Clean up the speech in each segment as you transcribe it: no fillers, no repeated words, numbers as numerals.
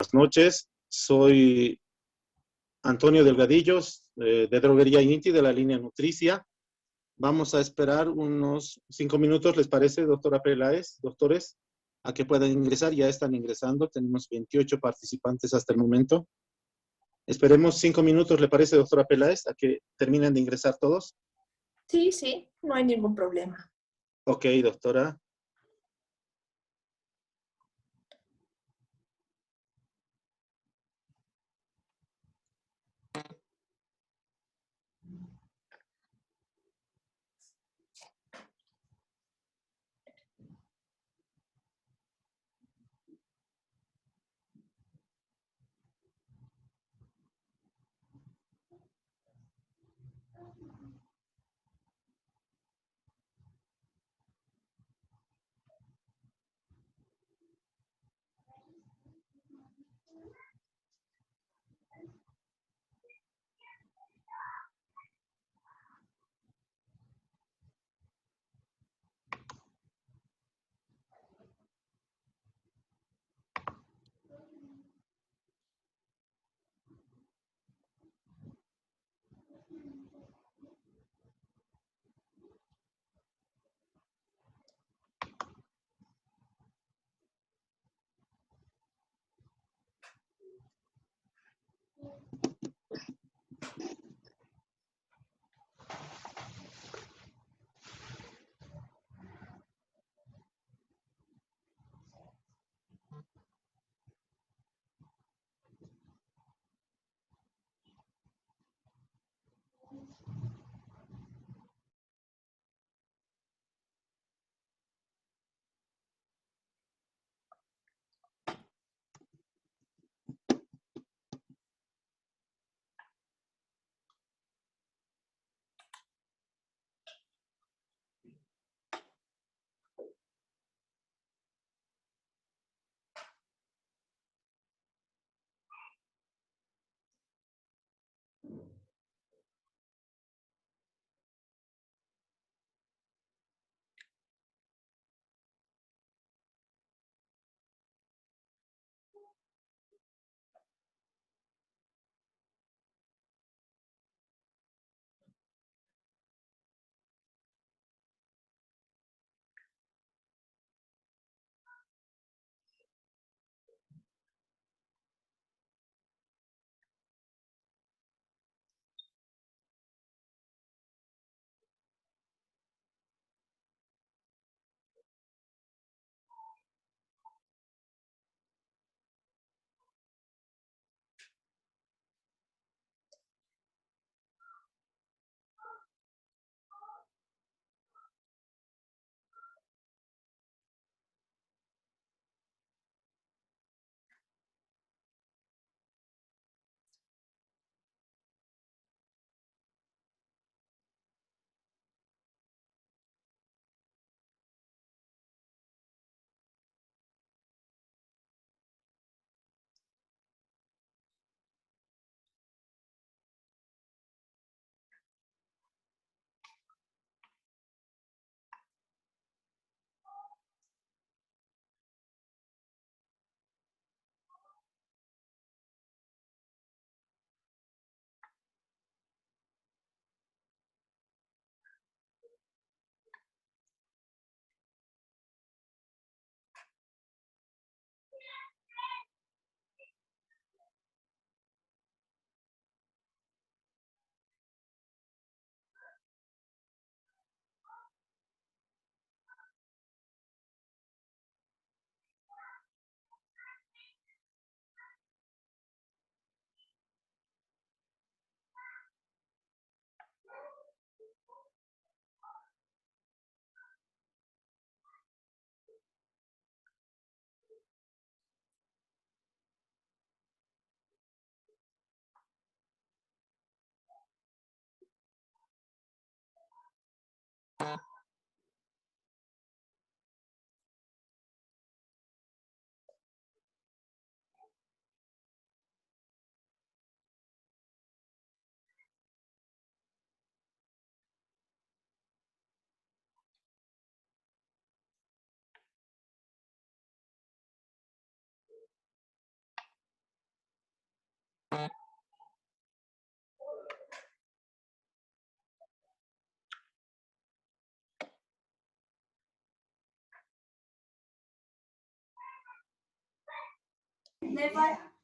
Buenas noches, soy Antonio Delgadillos de Droguería Inti de la línea Nutricia. Vamos a esperar unos 5 minutos, ¿les parece, doctora Peláez, doctores? A que puedan ingresar, ya están ingresando, tenemos 28 participantes hasta el momento. Esperemos 5 minutos, ¿le parece, doctora Peláez, a que terminen de ingresar todos? Sí, sí, no hay ningún problema. Ok, doctora.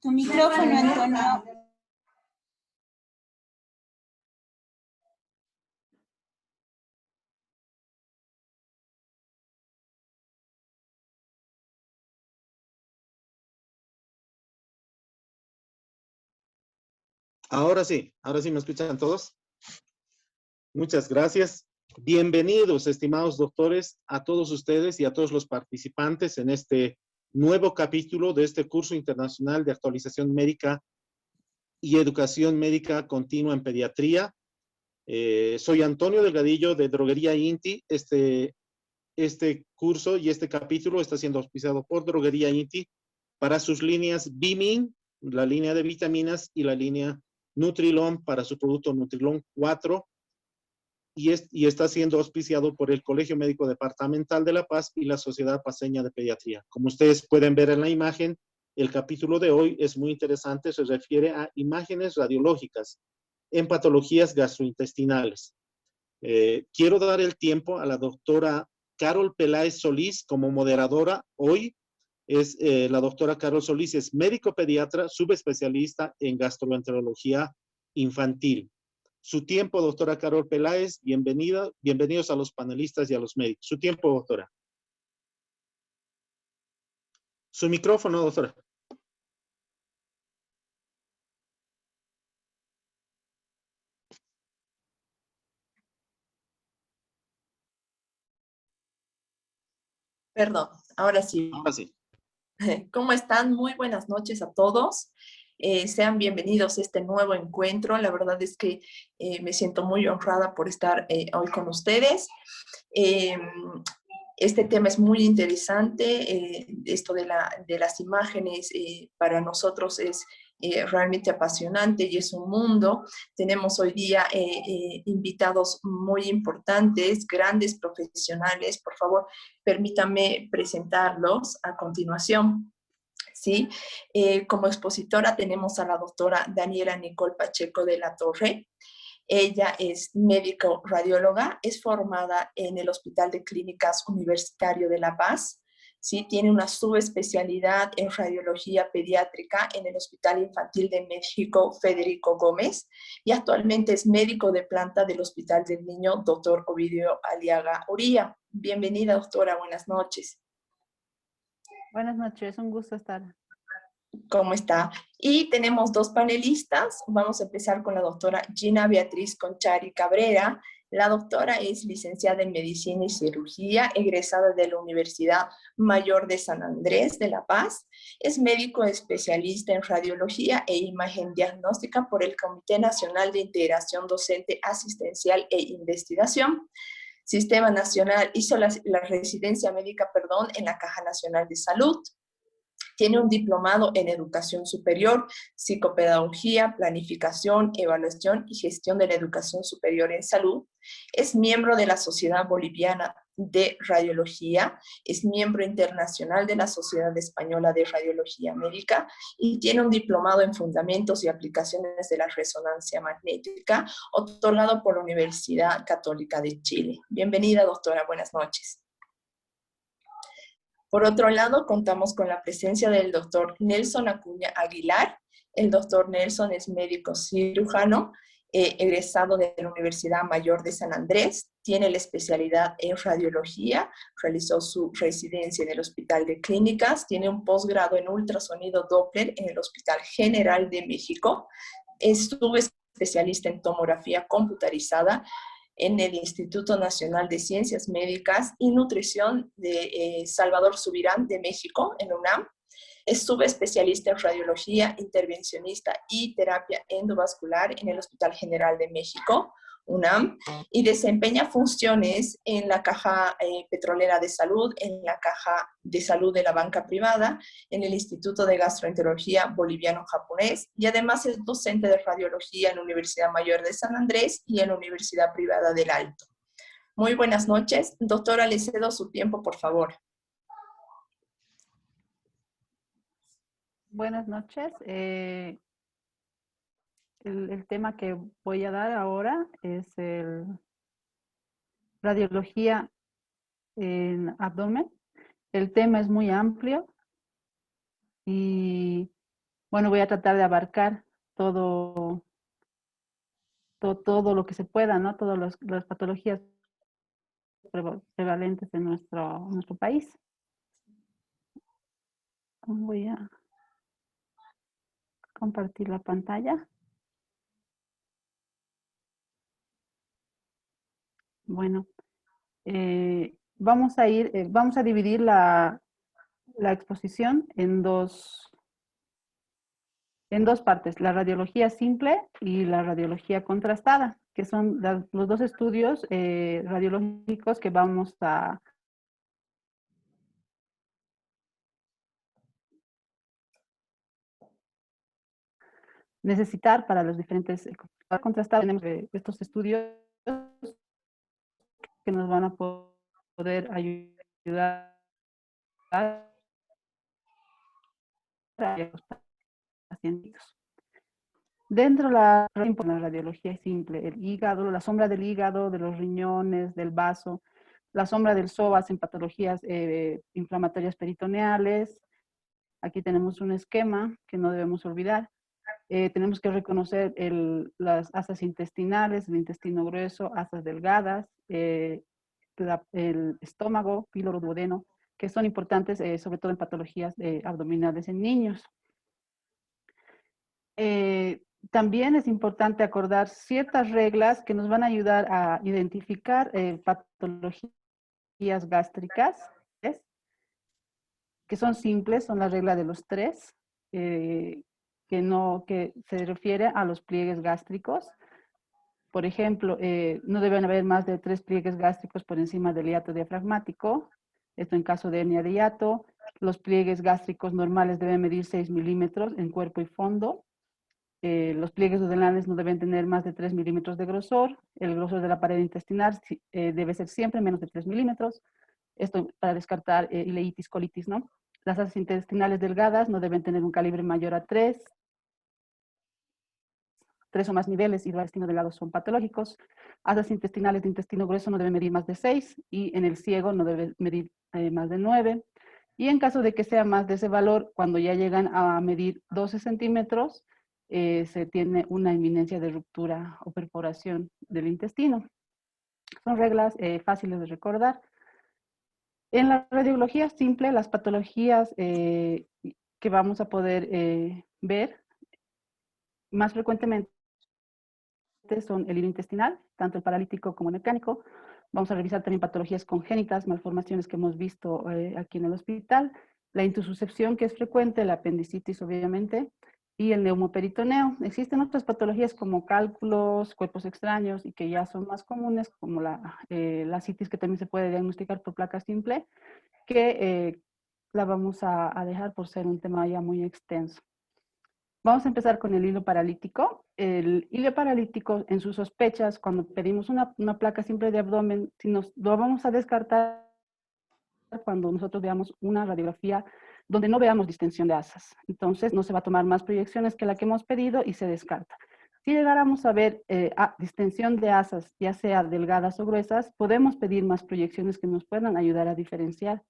Tu micrófono, Antonio. Ahora sí me escuchan todos. Muchas gracias. Bienvenidos, estimados doctores, a todos ustedes y a todos los participantes en este nuevo capítulo de este curso internacional de actualización médica y educación médica continua en pediatría. Soy Antonio Delgadillo de Droguería Inti. Este curso y este capítulo está siendo auspiciado por Droguería Inti para sus líneas Bimin, la línea de vitaminas, y la línea Nutrilon para su producto Nutrilon 4, y está siendo auspiciado por el Colegio Médico Departamental de La Paz y la Sociedad Paceña de Pediatría. Como ustedes pueden ver en la imagen, el capítulo de hoy es muy interesante, se refiere a imágenes radiológicas en patologías gastrointestinales. Quiero dar el tiempo a la doctora Carol Peláez Solís como moderadora. Hoy es la doctora Carol Solís, es médico pediatra, subespecialista en gastroenterología infantil. Su tiempo, doctora Carol Peláez, bienvenida, bienvenidos a los panelistas y a los médicos. Su tiempo, doctora. Su micrófono, doctora. Perdón, ahora sí. Ahora sí. ¿Cómo están? Muy buenas noches a todos. Sean bienvenidos a este nuevo encuentro. La verdad es que me siento muy honrada por estar hoy con ustedes. Eh, Este tema es muy interesante. Esto de las imágenes para nosotros es realmente apasionante y es un mundo. Tenemos hoy día invitados muy importantes, grandes profesionales. Por favor, permítanme presentarlos a continuación. ¿Sí? Como expositora tenemos a la doctora Daniela Nicole Pacheco de la Torre. Ella es médico radióloga, es formada en el Hospital de Clínicas Universitario de La Paz. ¿Sí? Tiene una subespecialidad en radiología pediátrica en el Hospital Infantil de México Federico Gómez y actualmente es médico de planta del Hospital del Niño Dr. Ovidio Aliaga Uría. Bienvenida, doctora, buenas noches. Buenas noches, un gusto estar. ¿Cómo está? Y tenemos dos panelistas. Vamos a empezar con la doctora Gina Beatriz Conchari Cabrera. La doctora es licenciada en Medicina y Cirugía, egresada de la Universidad Mayor de San Andrés de La Paz. Es médico especialista en radiología e imagen diagnóstica por el Comité Nacional de Integración Docente Asistencial e Investigación. Sistema Nacional hizo la residencia médica, en la Caja Nacional de Salud. Tiene un diplomado en educación superior, psicopedagogía, planificación, evaluación y gestión de la educación superior en salud. Es miembro de la Sociedad Boliviana de Radiología, es miembro internacional de la Sociedad Española de Radiología Médica y tiene un diplomado en fundamentos y aplicaciones de la resonancia magnética, otorgado por la Universidad Católica de Chile. Bienvenida, doctora. Buenas noches. Por otro lado, contamos con la presencia del doctor Nelson Acuña Aguilar. El doctor Nelson es médico cirujano, egresado de la Universidad Mayor de San Andrés, tiene la especialidad en radiología, realizó su residencia en el Hospital de Clínicas, tiene un posgrado en ultrasonido Doppler en el Hospital General de México, es subespecialista en tomografía computarizada en el Instituto Nacional de Ciencias Médicas y Nutrición de Salvador Subirán de México, en UNAM. Es subespecialista en radiología, intervencionista y terapia endovascular en el Hospital General de México, UNAM, y desempeña funciones en la Caja Petrolera de Salud, en la Caja de Salud de la Banca Privada, en el Instituto de Gastroenterología Boliviano-Japonés, y además es docente de radiología en la Universidad Mayor de San Andrés y en la Universidad Privada del Alto. Muy buenas noches. Doctora, le cedo su tiempo, por favor. Buenas noches. El tema que voy a dar ahora es radiología en abdomen. El tema es muy amplio y bueno, voy a tratar de abarcar todo lo que se pueda, ¿no? Todas las patologías prevalentes en nuestro país. Voy a compartir la pantalla. Bueno, vamos a dividir la exposición en dos partes, la radiología simple y la radiología contrastada, que son los dos estudios radiológicos que vamos a necesitar para los diferentes, para contrastar. Tenemos estos estudios que nos van a poder ayudar a los pacientes. Dentro de la radiología simple, el hígado, la sombra del hígado, de los riñones, del vaso, la sombra del psoas en patologías inflamatorias peritoneales. Aquí tenemos un esquema que no debemos olvidar. Tenemos que reconocer las asas intestinales, el intestino grueso, asas delgadas, el estómago, píloro duodeno, que son importantes sobre todo en patologías abdominales en niños. También es importante acordar ciertas reglas que nos van a ayudar a identificar patologías gástricas, que son simples, son la regla de los 3, que se refiere a los pliegues gástricos. Por ejemplo, no deben haber más de 3 pliegues gástricos por encima del hiato diafragmático. Esto en caso de hernia de hiato. Los pliegues gástricos normales deben medir 6 milímetros en cuerpo y fondo. Los pliegues duodenales no deben tener más de 3 milímetros de grosor. El grosor de la pared intestinal debe ser siempre menos de 3 milímetros. Esto para descartar ileitis, colitis, ¿no? Las asas intestinales delgadas no deben tener un calibre mayor a 3. 3 o más niveles y los intestinos delgados son patológicos. Asas intestinales de intestino grueso no deben medir más de 6 y en el ciego no debe medir más de 9. Y en caso de que sea más de ese valor, cuando ya llegan a medir 12 centímetros, se tiene una inminencia de ruptura o perforación del intestino. Son reglas fáciles de recordar. En la radiología simple, las patologías que vamos a poder ver más frecuentemente son el hilo intestinal, tanto el paralítico como el mecánico. Vamos a revisar también patologías congénitas, malformaciones que hemos visto aquí en el hospital, la intususcepción que es frecuente, la apendicitis obviamente, y el neumoperitoneo. Existen otras patologías como cálculos, cuerpos extraños y que ya son más comunes, como la citis, que también se puede diagnosticar por placa simple, que la vamos a dejar por ser un tema ya muy extenso. Vamos a empezar con el hilo paralítico. El hilo paralítico, en sus sospechas, cuando pedimos una placa simple de abdomen, lo vamos a descartar cuando nosotros veamos una radiografía donde no veamos distensión de asas. Entonces, no se va a tomar más proyecciones que la que hemos pedido y se descarta. Si llegáramos a ver distensión de asas, ya sea delgadas o gruesas, podemos pedir más proyecciones que nos puedan ayudar a diferenciar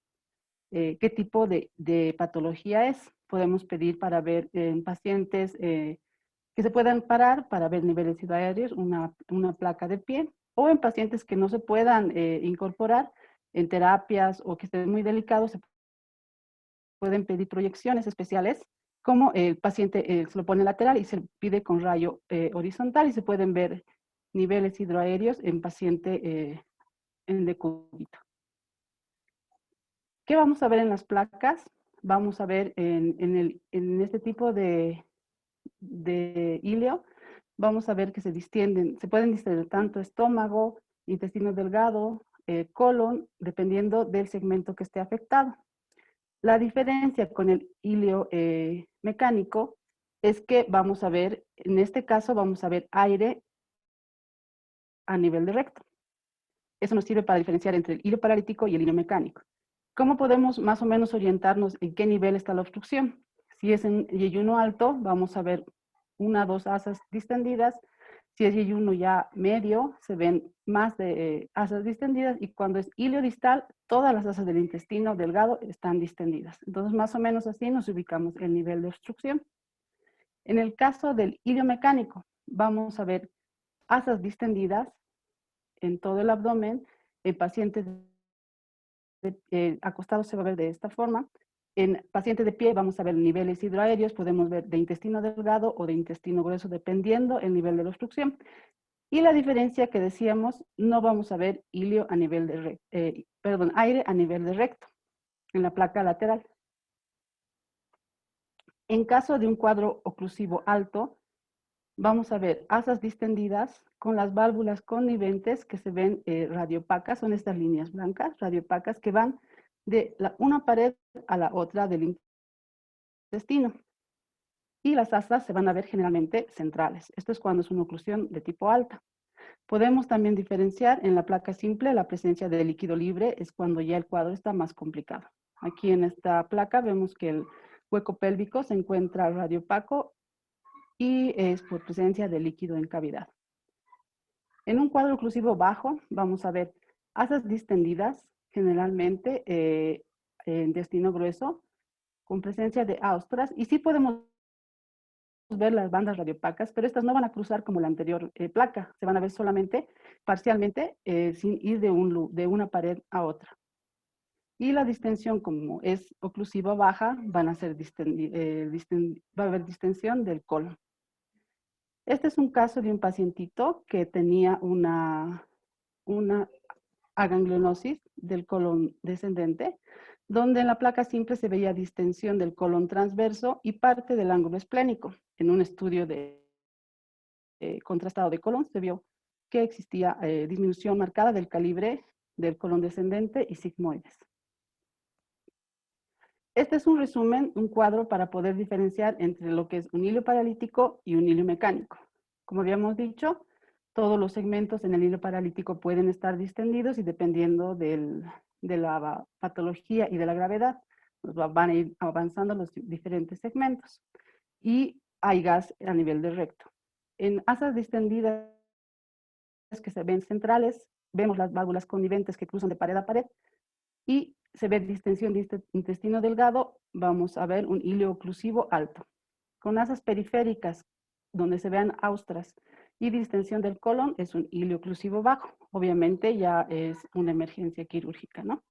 qué tipo de patología es. Podemos pedir para ver en pacientes que se puedan parar para ver niveles hidroaéreos, una placa de pie, o en pacientes que no se puedan incorporar en terapias o que estén muy delicados, se pueden pedir proyecciones especiales, como el paciente se lo pone lateral y se pide con rayo horizontal y se pueden ver niveles hidroaéreos en paciente en decúbito. ¿Qué vamos a ver en las placas? Vamos a ver en este tipo de hilo, vamos a ver que se distienden, se pueden distender tanto estómago, intestino delgado, colon, dependiendo del segmento que esté afectado. La diferencia con el hilo mecánico es que vamos a ver, en este caso vamos a ver aire a nivel de recto. Eso nos sirve para diferenciar entre el hilo paralítico y el hilo mecánico. ¿Cómo podemos más o menos orientarnos en qué nivel está la obstrucción? Si es en yeyuno alto, vamos a ver 1 o 2 asas distendidas. Si es yeyuno ya medio, se ven más de asas distendidas. Y cuando es hilo distal, todas las asas del intestino delgado están distendidas. Entonces, más o menos así nos ubicamos el nivel de obstrucción. En el caso del ilio mecánico, vamos a ver asas distendidas en todo el abdomen. En pacientes acostados se va a ver de esta forma. En pacientes de pie vamos a ver niveles hidroaéreos, podemos ver de intestino delgado o de intestino grueso, dependiendo el nivel de la obstrucción. Y la diferencia que decíamos, no vamos a ver ilio a nivel de aire a nivel de recto, en la placa lateral. En caso de un cuadro oclusivo alto, vamos a ver asas distendidas con las válvulas conniventes que se ven radiopacas, son estas líneas blancas, radiopacas, que van de una pared a la otra del intestino. Y las asas se van a ver generalmente centrales. Esto es cuando es una oclusión de tipo alta. Podemos también diferenciar en la placa simple la presencia de líquido libre, es cuando ya el cuadro está más complicado. Aquí en esta placa vemos que el hueco pélvico se encuentra radiopaco y es por presencia de líquido en cavidad. En un cuadro oclusivo bajo vamos a ver asas distendidas, generalmente en intestino grueso, con presencia de austras, y sí podemos ver las bandas radiopacas, pero estas no van a cruzar como la anterior placa, se van a ver solamente parcialmente sin ir de una pared a otra. Y la distensión, como es oclusiva baja, van a ser va a haber distensión del colon. Este es un caso de un pacientito que tenía una aganglionosis del colon descendente, donde en la placa simple se veía distensión del colon transverso y parte del ángulo esplénico. En un estudio de contrastado de colon se vio que existía disminución marcada del calibre del colon descendente y sigmoides. Este es un resumen, un cuadro para poder diferenciar entre lo que es un hilo paralítico y un hilo mecánico. Como habíamos dicho, todos los segmentos en el hilo paralítico pueden estar distendidos y dependiendo de la patología y de la gravedad, van a ir avanzando los diferentes segmentos. Y hay gas a nivel de recto. En asas distendidas que se ven centrales, vemos las válvulas conniventes que cruzan de pared a pared y se ve distensión de intestino delgado, vamos a ver un hilo oclusivo alto. Con asas periféricas, donde se vean austras y distensión del colon, es un hilo oclusivo bajo. Obviamente ya es una emergencia quirúrgica, ¿no?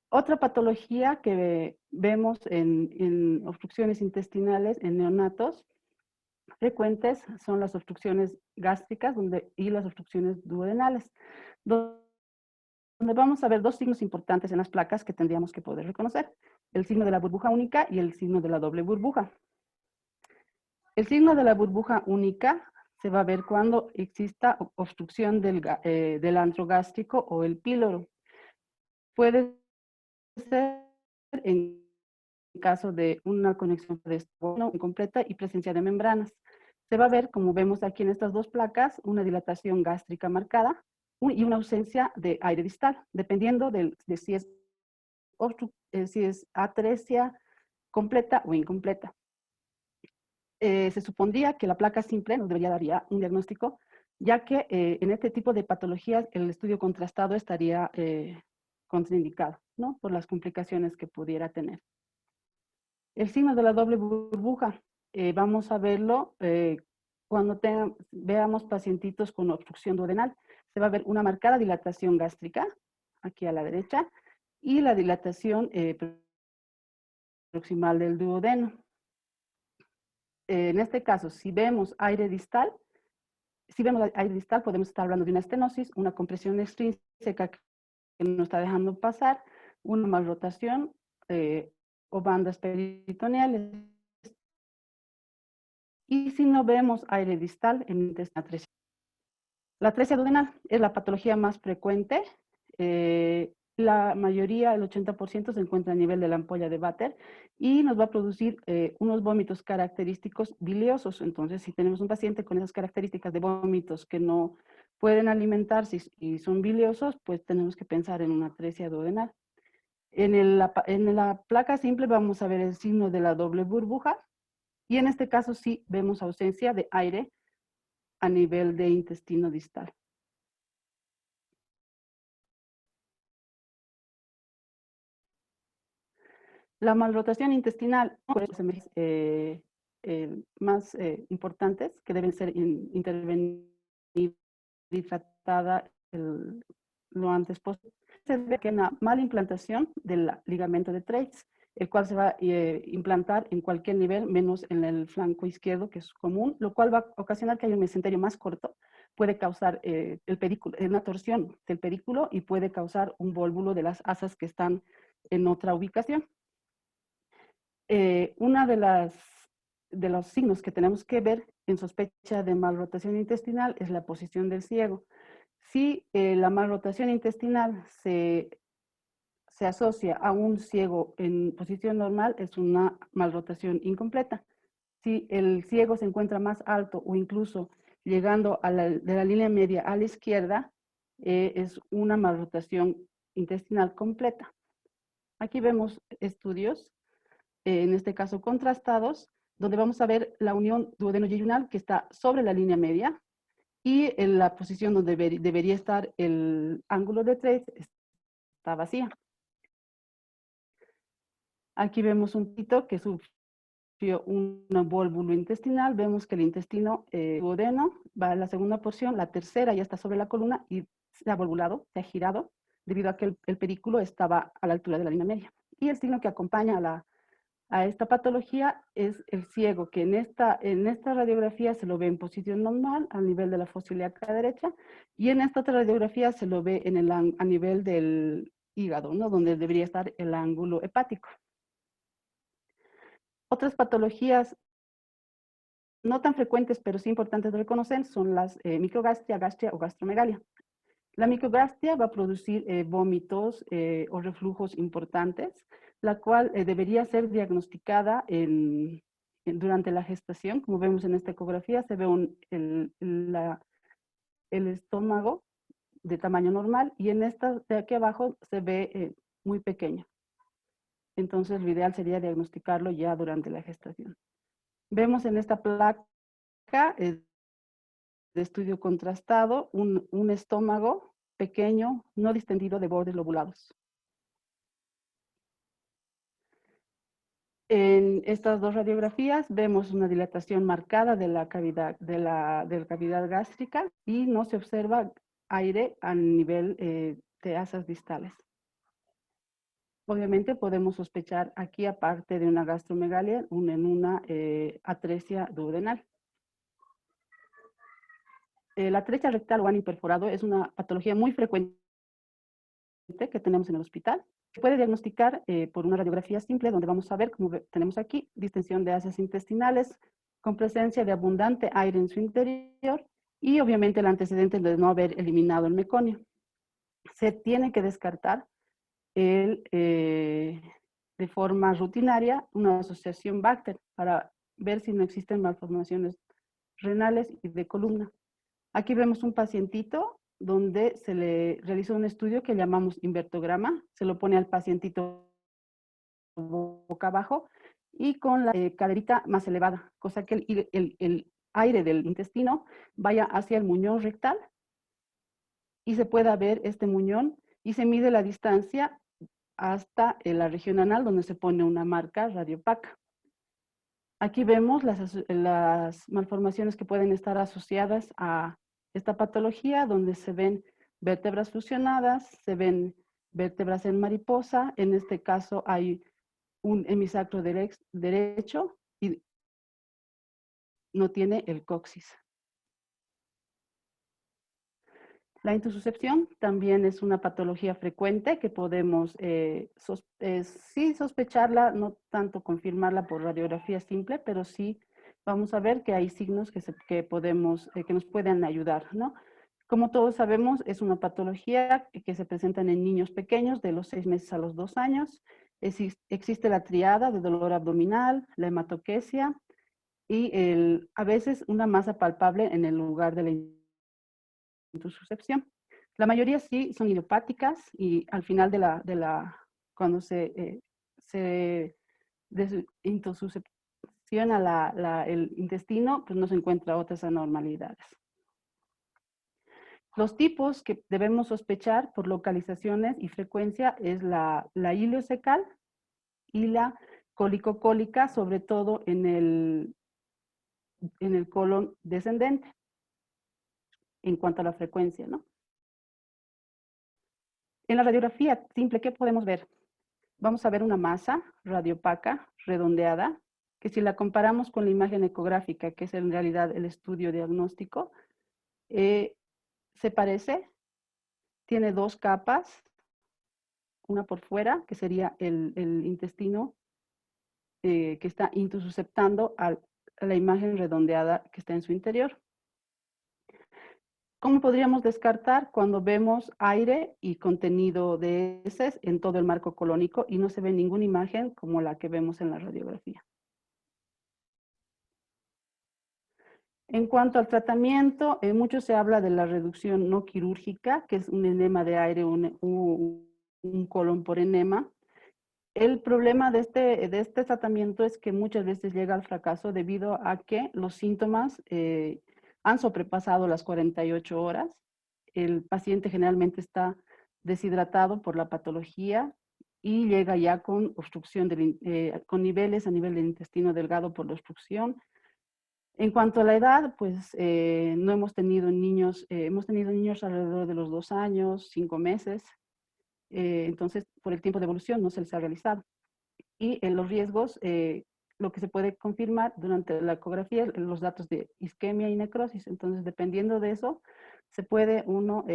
Otra patología que vemos en obstrucciones intestinales en neonatos frecuentes son las obstrucciones gástricas y las obstrucciones duodenales, donde vamos a ver dos signos importantes en las placas que tendríamos que poder reconocer: el signo de la burbuja única y el signo de la doble burbuja. El signo de la burbuja única se va a ver cuando exista obstrucción del antro gástrico o el píloro. Puede ser en caso de una conexión de esternón incompleta y presencia de membranas. Se va a ver, como vemos aquí en estas dos placas, una dilatación gástrica marcada y una ausencia de aire distal, dependiendo de si es atresia completa o incompleta. Se supondría que la placa simple nos debería dar un diagnóstico, ya que en este tipo de patologías el estudio contrastado estaría contraindicado, ¿no? Por las complicaciones que pudiera tener. El signo de la doble burbuja, vamos a verlo cuando veamos pacientitos con obstrucción duodenal. Se va a ver una marcada dilatación gástrica, aquí a la derecha, y la dilatación proximal del duodeno. En este caso, si vemos aire distal, podemos estar hablando de una estenosis, una compresión extrínseca que no está dejando pasar, una malrotación o bandas peritoneales. Y si no vemos aire distal en intestino atresia. La atresia duodenal es la patología más frecuente. La mayoría, el 80%, se encuentra a nivel de la ampolla de Vater y nos va a producir unos vómitos característicos biliosos. Entonces, si tenemos un paciente con esas características de vómitos que no pueden alimentarse y son biliosos, pues tenemos que pensar en una atresia duodenal. En la placa simple vamos a ver el signo de la doble burbuja y en este caso sí vemos ausencia de aire a nivel de intestino distal. La malrotación intestinal, más importantes que deben ser intervenidas y tratada lo antes posible. Se ve que una mala implantación del ligamento de Treitz, el cual se va a implantar en cualquier nivel, menos en el flanco izquierdo, que es común, lo cual va a ocasionar que haya un mesenterio más corto, puede causar el pedículo, una torsión del pedículo y puede causar un vólvulo de las asas que están en otra ubicación. Una de los signos que tenemos que ver en sospecha de malrotación intestinal es la posición del ciego. Si la malrotación intestinal se asocia a un ciego en posición normal, es una malrotación incompleta. Si el ciego se encuentra más alto o incluso llegando de la línea media a la izquierda, es una malrotación intestinal completa. Aquí vemos estudios, en este caso contrastados, donde vamos a ver la unión duodeno-yeyunal que está sobre la línea media y en la posición donde debería estar el ángulo de Treitz está vacía. Aquí vemos un pito que sufrió un vólvulo intestinal. Vemos que el intestino duodeno va a la segunda porción, la tercera ya está sobre la columna y se ha volvulado, se ha girado, debido a que el pedículo estaba a la altura de la línea media. Y el signo que acompaña a esta patología es el ciego, que en esta radiografía se lo ve en posición normal, al nivel de la fosa ilíaca derecha, y en esta otra radiografía se lo ve a nivel del hígado, ¿no? Donde debería estar el ángulo hepático. Otras patologías no tan frecuentes, pero sí importantes de reconocer, son las microgastria, gastria o gastromegalia. La microgastria va a producir vómitos o reflujos importantes, la cual debería ser diagnosticada durante la gestación. Como vemos en esta ecografía, se ve el estómago de tamaño normal y en esta de aquí abajo se ve muy pequeño. Entonces, lo ideal sería diagnosticarlo ya durante la gestación. Vemos en esta placa de estudio contrastado un estómago pequeño, no distendido de bordes lobulados. En estas dos radiografías vemos una dilatación marcada de la cavidad, de la cavidad gástrica y no se observa aire a nivel de asas distales. Obviamente podemos sospechar aquí, aparte de una gastromegalia, en una atresia duodenal. La atresia rectal o ano perforado es una patología muy frecuente que tenemos en el hospital. Se puede diagnosticar por una radiografía simple, donde vamos a ver, como tenemos aquí, distensión de asas intestinales, con presencia de abundante aire en su interior, y obviamente el antecedente de no haber eliminado el meconio. Se tiene que descartar de forma rutinaria una asociación Bacter para ver si no existen malformaciones renales y de columna. Aquí vemos un pacientito donde se le realizó un estudio que llamamos invertograma, se lo pone al pacientito boca abajo y con la caderita más elevada, cosa que el aire del intestino vaya hacia el muñón rectal y se pueda ver este muñón y se mide la distancia hasta la región anal, donde se pone una marca radiopaca. Aquí vemos las malformaciones que pueden estar asociadas a esta patología, donde se ven vértebras fusionadas, se ven vértebras en mariposa. En este caso hay un hemisacro derecho y no tiene el coxis. La intususcepción también es una patología frecuente que podemos sí sospecharla, no tanto confirmarla por radiografía simple, pero sí vamos a ver que hay signos que nos pueden ayudar, ¿no? Como todos sabemos, es una patología que se presenta en niños pequeños de los 6 meses a los 2 años. Existe la triada de dolor abdominal, la hematoquesia y a veces una masa palpable en el lugar de la intususcepción. La mayoría sí son idiopáticas y al final cuando se intususcepciona el intestino, pues no se encuentra otras anormalidades. Los tipos que debemos sospechar por localizaciones y frecuencia es la ileocecal, y la cólico-cólica, sobre todo en el colon descendente, en cuanto a la frecuencia, ¿no? En la radiografía simple, ¿qué podemos ver? Vamos a ver una masa radiopaca, redondeada, que si la comparamos con la imagen ecográfica, que es en realidad el estudio diagnóstico, se parece, tiene dos capas, una por fuera, que sería el intestino que está intususceptando a la imagen redondeada que está en su interior. ¿Cómo podríamos descartar cuando vemos aire y contenido de heces en todo el marco colónico y no se ve ninguna imagen como la que vemos en la radiografía? En cuanto al tratamiento, mucho se habla de la reducción no quirúrgica, que es un enema de aire, un colon por enema. El problema de este tratamiento es que muchas veces llega al fracaso debido a que los síntomas han sobrepasado las 48 horas. El paciente generalmente está deshidratado por la patología y llega ya con obstrucción, con niveles a nivel del intestino delgado por la obstrucción. En cuanto a la edad, pues no hemos tenido niños, hemos tenido niños alrededor de los 2 años, 5 meses, entonces por el tiempo de evolución no se les ha realizado. Y en los riesgos, lo que se puede confirmar durante la ecografía, los datos de isquemia y necrosis, entonces dependiendo de eso, se puede uno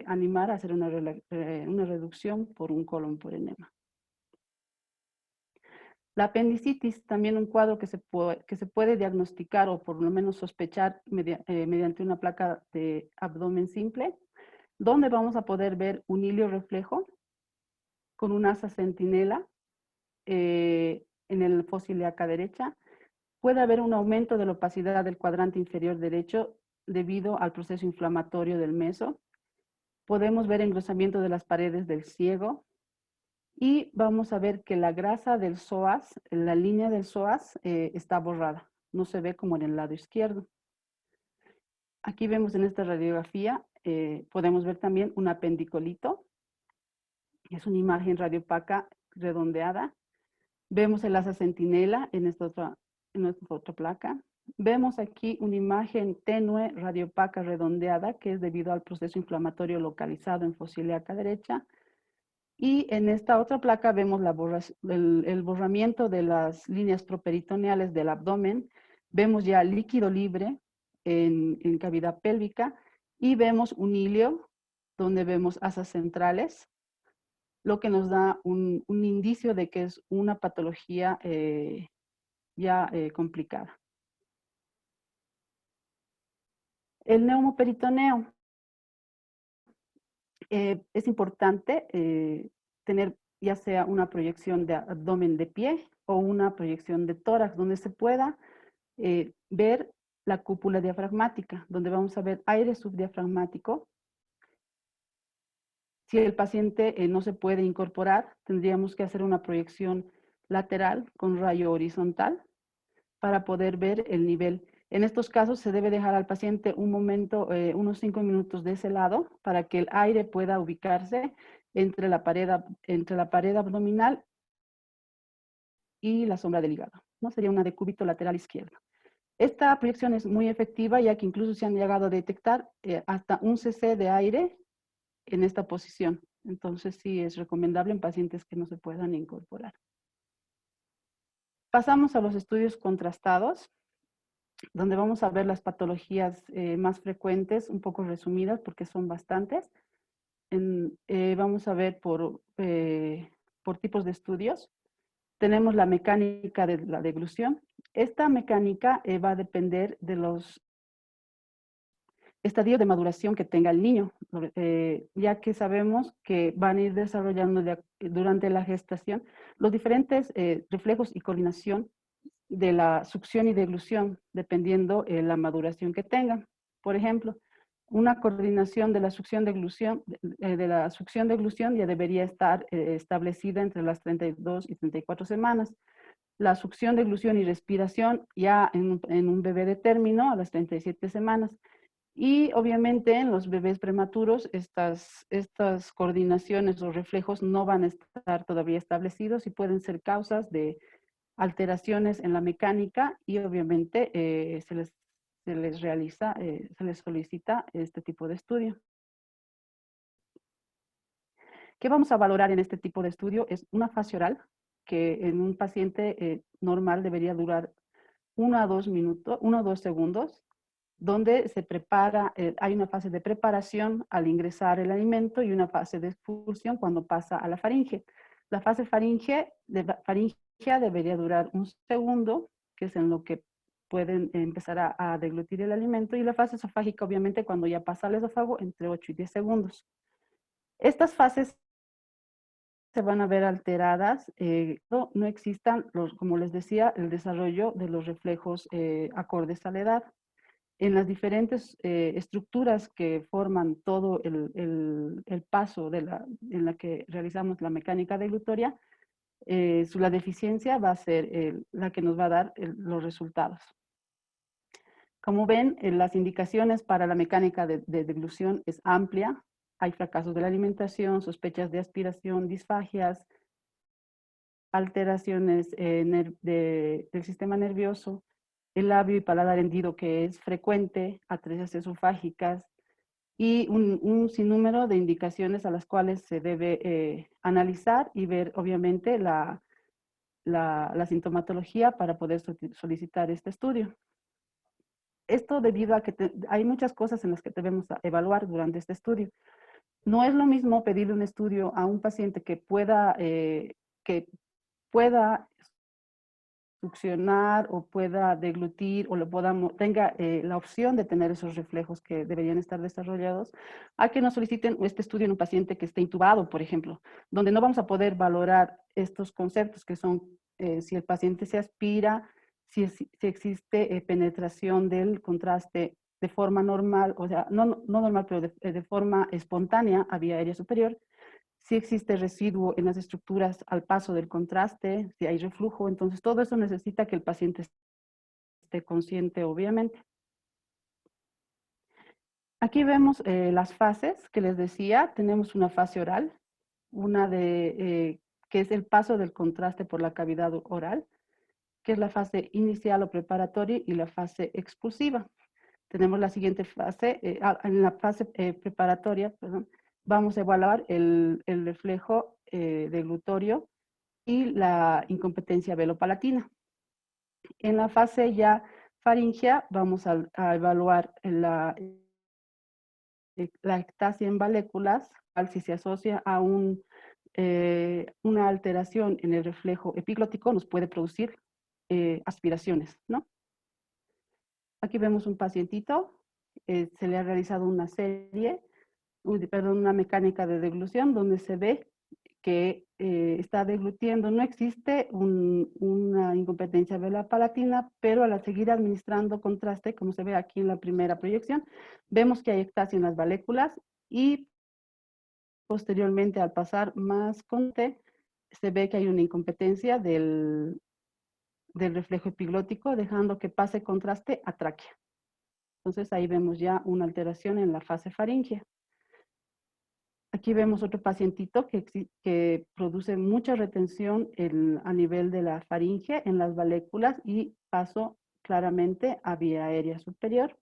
animar a hacer una reducción por un colon por enema. La apendicitis, también un cuadro que se puede diagnosticar o por lo menos sospechar mediante una placa de abdomen simple, donde vamos a poder ver un hilio reflejo con un asa centinela en el fósil ilíaca derecha. Puede haber un aumento de la opacidad del cuadrante inferior derecho debido al proceso inflamatorio del meso. Podemos ver engrosamiento de las paredes del ciego. Y vamos a ver que la grasa del psoas, la línea del psoas está borrada. No se ve como en el lado izquierdo. Aquí vemos en esta radiografía, podemos ver también un apendicolito. Es una imagen radiopaca redondeada. Vemos el asa centinela en esta otra placa. Vemos aquí una imagen tenue radiopaca redondeada que es debido al proceso inflamatorio localizado en fosa ilíaca derecha. Y en esta otra placa vemos el borramiento de las líneas troperitoneales del abdomen. Vemos ya líquido libre en cavidad pélvica y vemos un hilio donde vemos asas centrales, lo que nos da un indicio de que es una patología ya complicada. El neumoperitoneo. Es importante tener ya sea una proyección de abdomen de pie o una proyección de tórax, donde se pueda ver la cúpula diafragmática, donde vamos a ver aire subdiafragmático. Si el paciente no se puede incorporar, tendríamos que hacer una proyección lateral con rayo horizontal para poder ver el nivel. En estos casos se debe dejar al paciente un momento, unos 5 minutos de ese lado, para que el aire pueda ubicarse entre la pared abdominal y la sombra del hígado, ¿no? Sería una decúbito lateral izquierdo. Esta proyección es muy efectiva, ya que incluso se han llegado a detectar hasta 1 cc de aire en esta posición. Entonces sí es recomendable en pacientes que no se puedan incorporar. Pasamos a los estudios contrastados, donde vamos a ver las patologías más frecuentes, un poco resumidas porque son bastantes. Vamos a ver por tipos de estudios. Tenemos la mecánica de la deglución. Esta mecánica va a depender de los estadios de maduración que tenga el niño, ya que sabemos que van a ir desarrollando durante la gestación los diferentes reflejos y coordinación de la succión y deglución, dependiendo la maduración que tengan. Por ejemplo, una coordinación de la succión deglución, ya debería estar establecida entre las 32 y 34 semanas. La succión, deglución y respiración ya en un bebé de término a las 37 semanas. Y obviamente en los bebés prematuros estas coordinaciones o reflejos no van a estar todavía establecidos y pueden ser causas de alteraciones en la mecánica y obviamente se les solicita este tipo de estudio. ¿Qué vamos a valorar en este tipo de estudio? Es una fase oral que en un paciente normal debería durar 1 a 2 minutos, 1 a 2 segundos, donde se prepara, hay una fase de preparación al ingresar el alimento y una fase de expulsión cuando pasa a la faringe. La fase faringea debería durar 1 segundo, que es en lo que pueden empezar a deglutir el alimento, y la fase esofágica, obviamente, cuando ya pasa al esófago, entre 8 y 10 segundos. Estas fases se van a ver alteradas, no existan, como les decía, el desarrollo de los reflejos acordes a la edad. En las diferentes estructuras que forman todo el paso en la que realizamos la mecánica deglutoria, la deficiencia va a ser la que nos va a dar los resultados. Como ven, las indicaciones para la mecánica de deglución es amplia. Hay fracasos de la alimentación, sospechas de aspiración, disfagias, alteraciones del sistema nervioso, el labio y paladar hendido que es frecuente, atresias esofágicas y un sinnúmero de indicaciones a las cuales se debe analizar y ver obviamente la sintomatología para poder solicitar este estudio. Esto debido a que hay muchas cosas en las que debemos evaluar durante este estudio. No es lo mismo pedirle un estudio a un paciente que pueda succionar o pueda deglutir o tenga la opción de tener esos reflejos que deberían estar desarrollados, a que nos soliciten este estudio en un paciente que esté intubado, por ejemplo, donde no vamos a poder valorar estos conceptos que son si el paciente se aspira, si existe penetración del contraste de forma normal, o sea, no normal, pero de forma espontánea a vía aérea superior, si existe residuo en las estructuras al paso del contraste, si hay reflujo. Entonces todo eso necesita que el paciente esté consciente, obviamente. Aquí vemos las fases que les decía. Tenemos una fase oral, que es el paso del contraste por la cavidad oral, que es la fase inicial o preparatoria, y la fase expulsiva. Tenemos la siguiente fase, en la fase preparatoria, perdón, vamos a evaluar el reflejo deglutorio y la incompetencia velopalatina. En la fase ya faringea vamos a evaluar la ectasia en valéculas, si se asocia a una alteración en el reflejo epiglótico, nos puede producir aspiraciones, ¿no? Aquí vemos un pacientito, se le ha realizado una una mecánica de deglución donde se ve que está deglutiendo. No existe una incompetencia velopalatina, pero al seguir administrando contraste, como se ve aquí en la primera proyección, vemos que hay ectasia en las valéculas y posteriormente al pasar más contraste, se ve que hay una incompetencia del reflejo epiglótico, dejando que pase contraste a tráquea. Entonces ahí vemos ya una alteración en la fase faríngea. Aquí vemos otro pacientito que produce mucha retención a nivel de la faringe, en las valéculas, y paso claramente a vía aérea superior.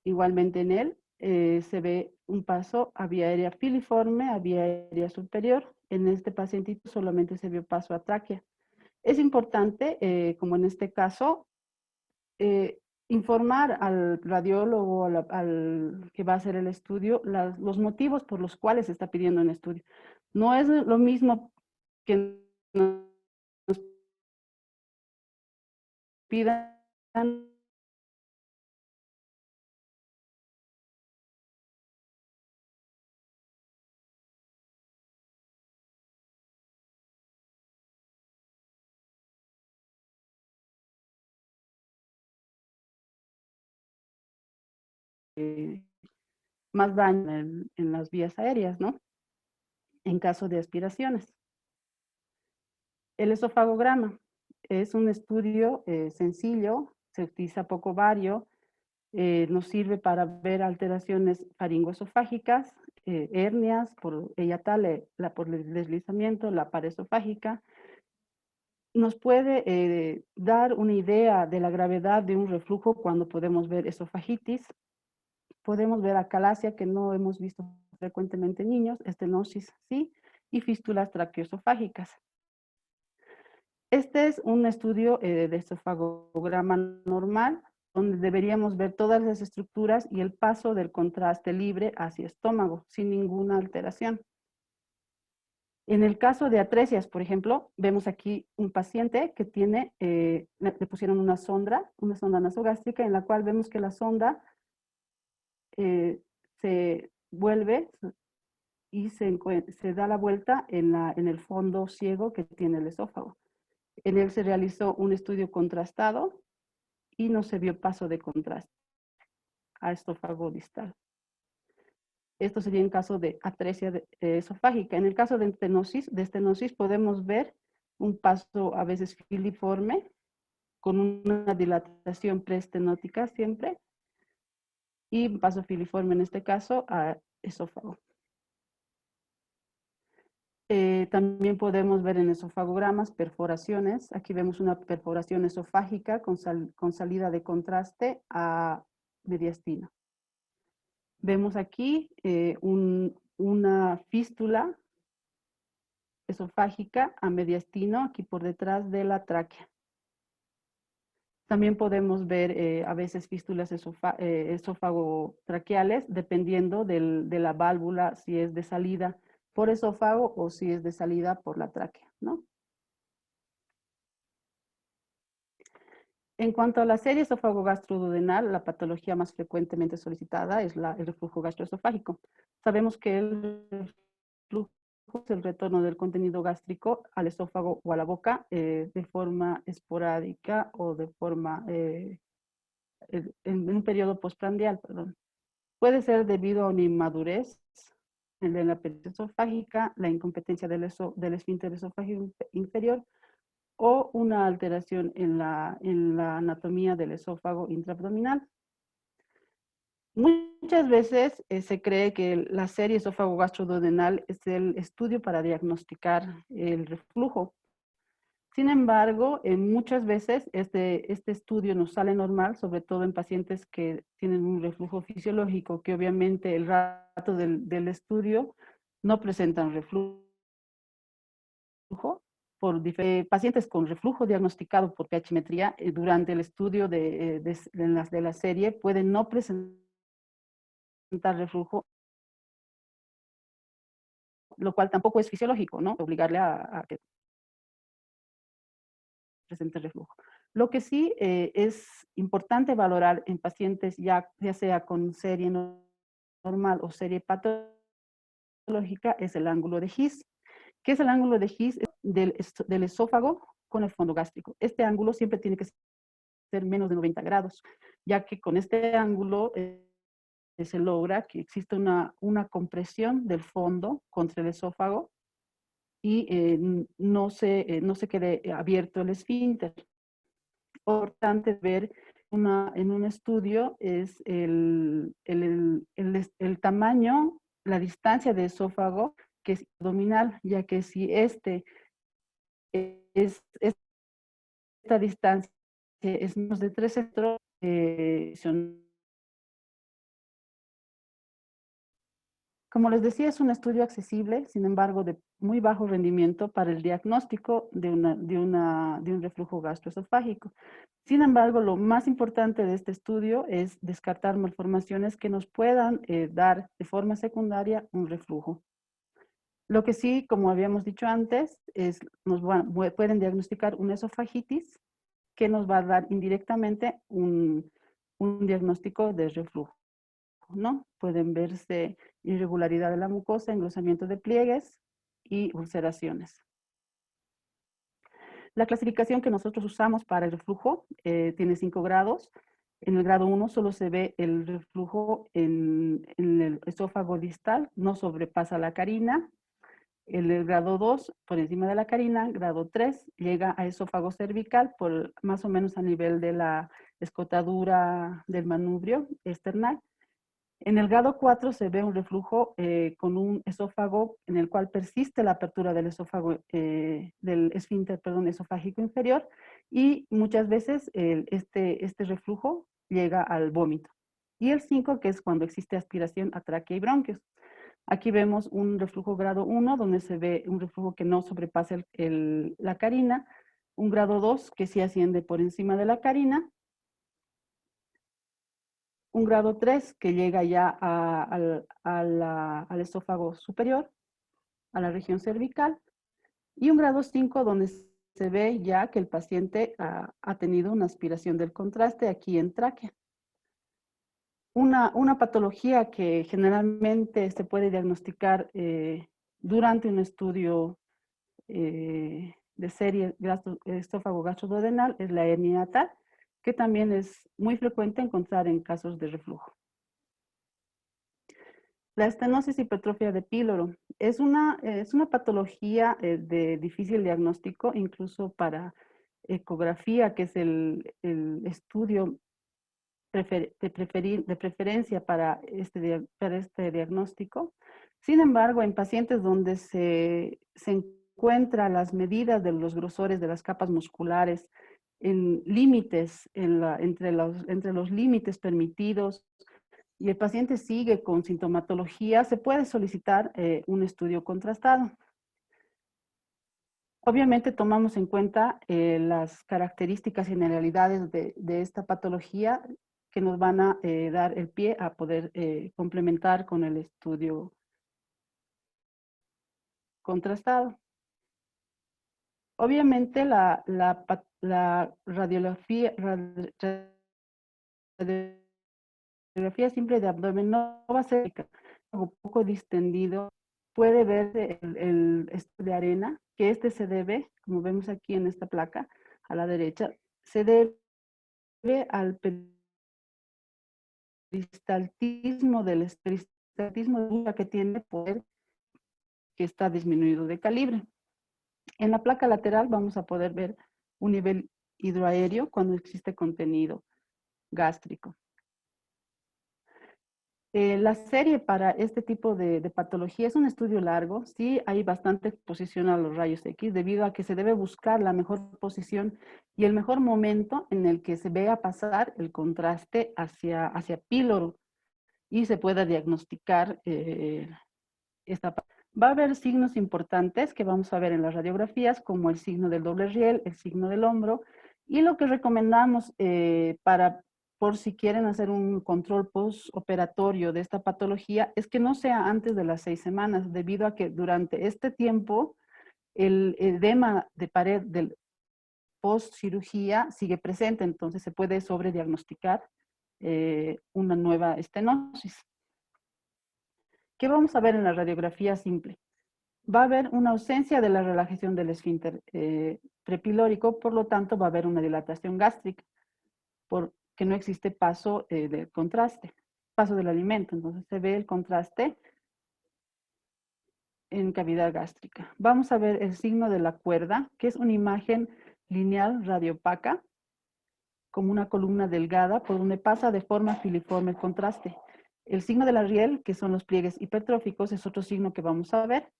Igualmente en él se ve un paso a vía aérea filiforme, a vía aérea superior. En este pacientito solamente se vio paso a tráquea. Es importante, como en este caso, informar al radiólogo, al que va a hacer el estudio, los motivos por los cuales se está pidiendo un estudio. No es lo mismo que nos pidan más daño en las vías aéreas, ¿no? En caso de aspiraciones. El esofagograma es un estudio sencillo, se utiliza poco vario, Nos sirve para ver alteraciones faringoesofágicas, hernias por hiatales, por deslizamiento, la pared esofágica. Nos puede dar una idea de la gravedad de un reflujo cuando podemos ver esofagitis. Podemos ver acalasia, que no hemos visto frecuentemente en niños, estenosis sí, y fístulas traqueoesofágicas. Este es un estudio de esofagograma normal, donde deberíamos ver todas las estructuras y el paso del contraste libre hacia estómago, sin ninguna alteración. En el caso de atresias, por ejemplo, vemos aquí un paciente que tiene, le pusieron una sonda nasogástrica, en la cual vemos que la sonda se vuelve y se da la vuelta en el fondo ciego que tiene el esófago. En él se realizó un estudio contrastado y no se vio paso de contraste a esófago distal. Esto sería en caso de atresia esofágica. En el caso de estenosis podemos ver un paso a veces filiforme, con una dilatación preestenótica siempre, y un paso filiforme en este caso a esófago. También podemos ver en esofagogramas perforaciones. Aquí vemos una perforación esofágica con salida de contraste a mediastino. Vemos aquí una fístula esofágica a mediastino, aquí por detrás de la tráquea. También podemos ver a veces fístulas esófago-traqueales, dependiendo de la válvula, si es de salida por esófago o si es de salida por la tráquea, ¿no? En cuanto a la serie esófago-gastroduodenal, la patología más frecuentemente solicitada es el reflujo gastroesofágico. Sabemos que el reflujo es el retorno del contenido gástrico al esófago o a la boca de forma esporádica o de forma en un periodo postprandial, perdón. Puede ser debido a una inmadurez en la pared esofágica, la incompetencia del esfínter esofágico inferior o una alteración en la anatomía del esófago intraabdominal. Muchas veces se cree que la serie esófago-gastroduodenal es el estudio para diagnosticar el reflujo. Sin embargo, muchas veces este estudio nos sale normal, sobre todo en pacientes que tienen un reflujo fisiológico, que obviamente el rato del estudio no presentan reflujo. Pacientes con reflujo diagnosticado por pH-metría durante el estudio de la serie pueden no presentar reflujo, lo cual tampoco es fisiológico, ¿no? Obligarle a que presente reflujo. Lo que sí es importante valorar en pacientes ya sea con serie normal o serie patológica es el ángulo de His. ¿Qué es el ángulo de His? Del esófago con el fondo gástrico. Este ángulo siempre tiene que ser menos de 90 grados, ya que con este ángulo se logra que exista una compresión del fondo contra el esófago y no se quede abierto el esfínter. Importante ver en un estudio es el tamaño, la distancia de esófago que es abdominal, ya que si esta distancia es menos de 3 centímetros, como les decía, es un estudio accesible, sin embargo, de muy bajo rendimiento para el diagnóstico de un reflujo gastroesofágico. Sin embargo, lo más importante de este estudio es descartar malformaciones que nos puedan dar de forma secundaria un reflujo. Lo que sí, como habíamos dicho antes, pueden diagnosticar una esofagitis que nos va a dar indirectamente un diagnóstico de reflujo, ¿no? Pueden verse irregularidad de la mucosa, engrosamiento de pliegues y ulceraciones. La clasificación que nosotros usamos para el reflujo tiene 5 grados. En el grado 1 solo se ve el reflujo en el esófago distal, no sobrepasa la carina. El grado 2 por encima de la carina, grado 3 llega a esófago cervical por más o menos a nivel de la escotadura del manubrio esternal. En el grado 4 se ve un reflujo con un esófago en el cual persiste la apertura del esófago, del esfínter, perdón, esofágico inferior, y muchas veces este reflujo llega al vómito. Y el 5, que es cuando existe aspiración a tráquea y bronquios. Aquí vemos un reflujo grado 1, donde se ve un reflujo que no sobrepasa la carina, un grado 2 que sí asciende por encima de la carina, un grado 3 que llega ya al esófago superior, a la región cervical, y un grado 5 donde se ve ya que el paciente ha tenido una aspiración del contraste aquí en tráquea. Una patología que generalmente se puede diagnosticar durante un estudio de serie esófago gastroduodenal es la hernia hiatal, que también es muy frecuente encontrar en casos de reflujo. La estenosis hipertrofia de píloro es una patología de difícil diagnóstico, incluso para ecografía, que es el estudio de preferencia para este diagnóstico. Sin embargo, en pacientes donde se encuentran las medidas de los grosores de las capas musculares en límites, entre los límites permitidos, y el paciente sigue con sintomatología, se puede solicitar un estudio contrastado. Obviamente tomamos en cuenta las características y generalidades de esta patología que nos van a dar el pie a poder complementar con el estudio contrastado. Obviamente la radiografía simple de abdomen no va a ser algo poco distendido. Puede verse el estudio de arena, que se debe, como vemos aquí en esta placa, a la derecha, se debe al peristaltismo que tiene poder que está disminuido de calibre. En la placa lateral vamos a poder ver un nivel hidroaéreo cuando existe contenido gástrico. La serie para este tipo de patología es un estudio largo. Sí hay bastante exposición a los rayos X debido a que se debe buscar la mejor posición y el mejor momento en el que se vea pasar el contraste hacia píloro y se pueda diagnosticar esta. Va a haber signos importantes que vamos a ver en las radiografías, como el signo del doble riel, el signo del hombro, y lo que recomendamos por si quieren hacer un control postoperatorio de esta patología, es que no sea antes de las 6 semanas, debido a que durante este tiempo el edema de pared del post cirugía sigue presente, entonces se puede sobrediagnosticar una nueva estenosis. ¿Qué vamos a ver en la radiografía simple? Va a haber una ausencia de la relajación del esfínter prepilórico, por lo tanto va a haber una dilatación gástrica, porque no existe paso del contraste, paso del alimento. Entonces se ve el contraste en cavidad gástrica. Vamos a ver el signo de la cuerda, que es una imagen lineal radiopaca, como una columna delgada por donde pasa de forma filiforme el contraste. El signo de la riel, que son los pliegues hipertróficos, es otro signo que vamos a ver.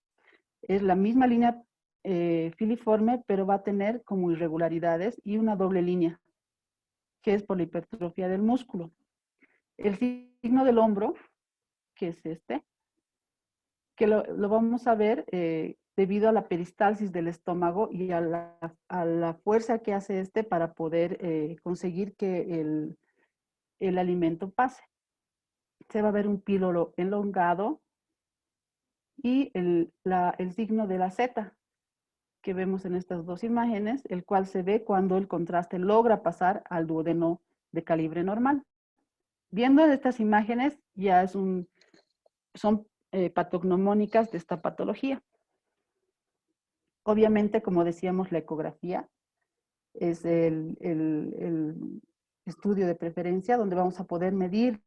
Es la misma línea filiforme, pero va a tener como irregularidades y una doble línea, que es por la hipertrofia del músculo. El signo del hombro, que es que lo vamos a ver debido a la peristalsis del estómago y a la fuerza que hace para poder conseguir que el alimento pase. Se va a ver un píloro elongado y el signo de la Z, que vemos en estas dos imágenes, el cual se ve cuando el contraste logra pasar al duodeno de calibre normal. Viendo estas imágenes, ya son patognomónicas de esta patología. Obviamente, como decíamos, la ecografía es el estudio de preferencia donde vamos a poder medir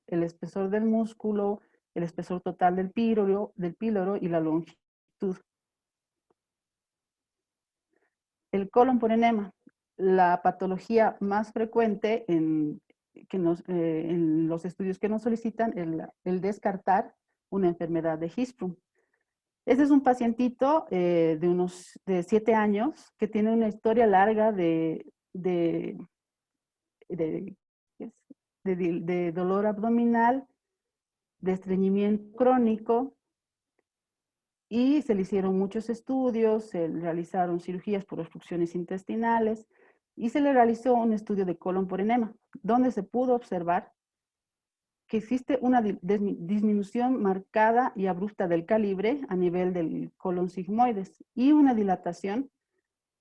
el espesor del músculo, el espesor total del píloro y la longitud El colon por enema, la patología más frecuente en los estudios que nos solicitan, el descartar una enfermedad de Hirschsprung. Este es un pacientito de 7 años que tiene una historia larga de dolor abdominal, de estreñimiento crónico, y se le hicieron muchos estudios, se le realizaron cirugías por obstrucciones intestinales y se le realizó un estudio de colon por enema, donde se pudo observar que existe una disminución marcada y abrupta del calibre a nivel del colon sigmoides y una dilatación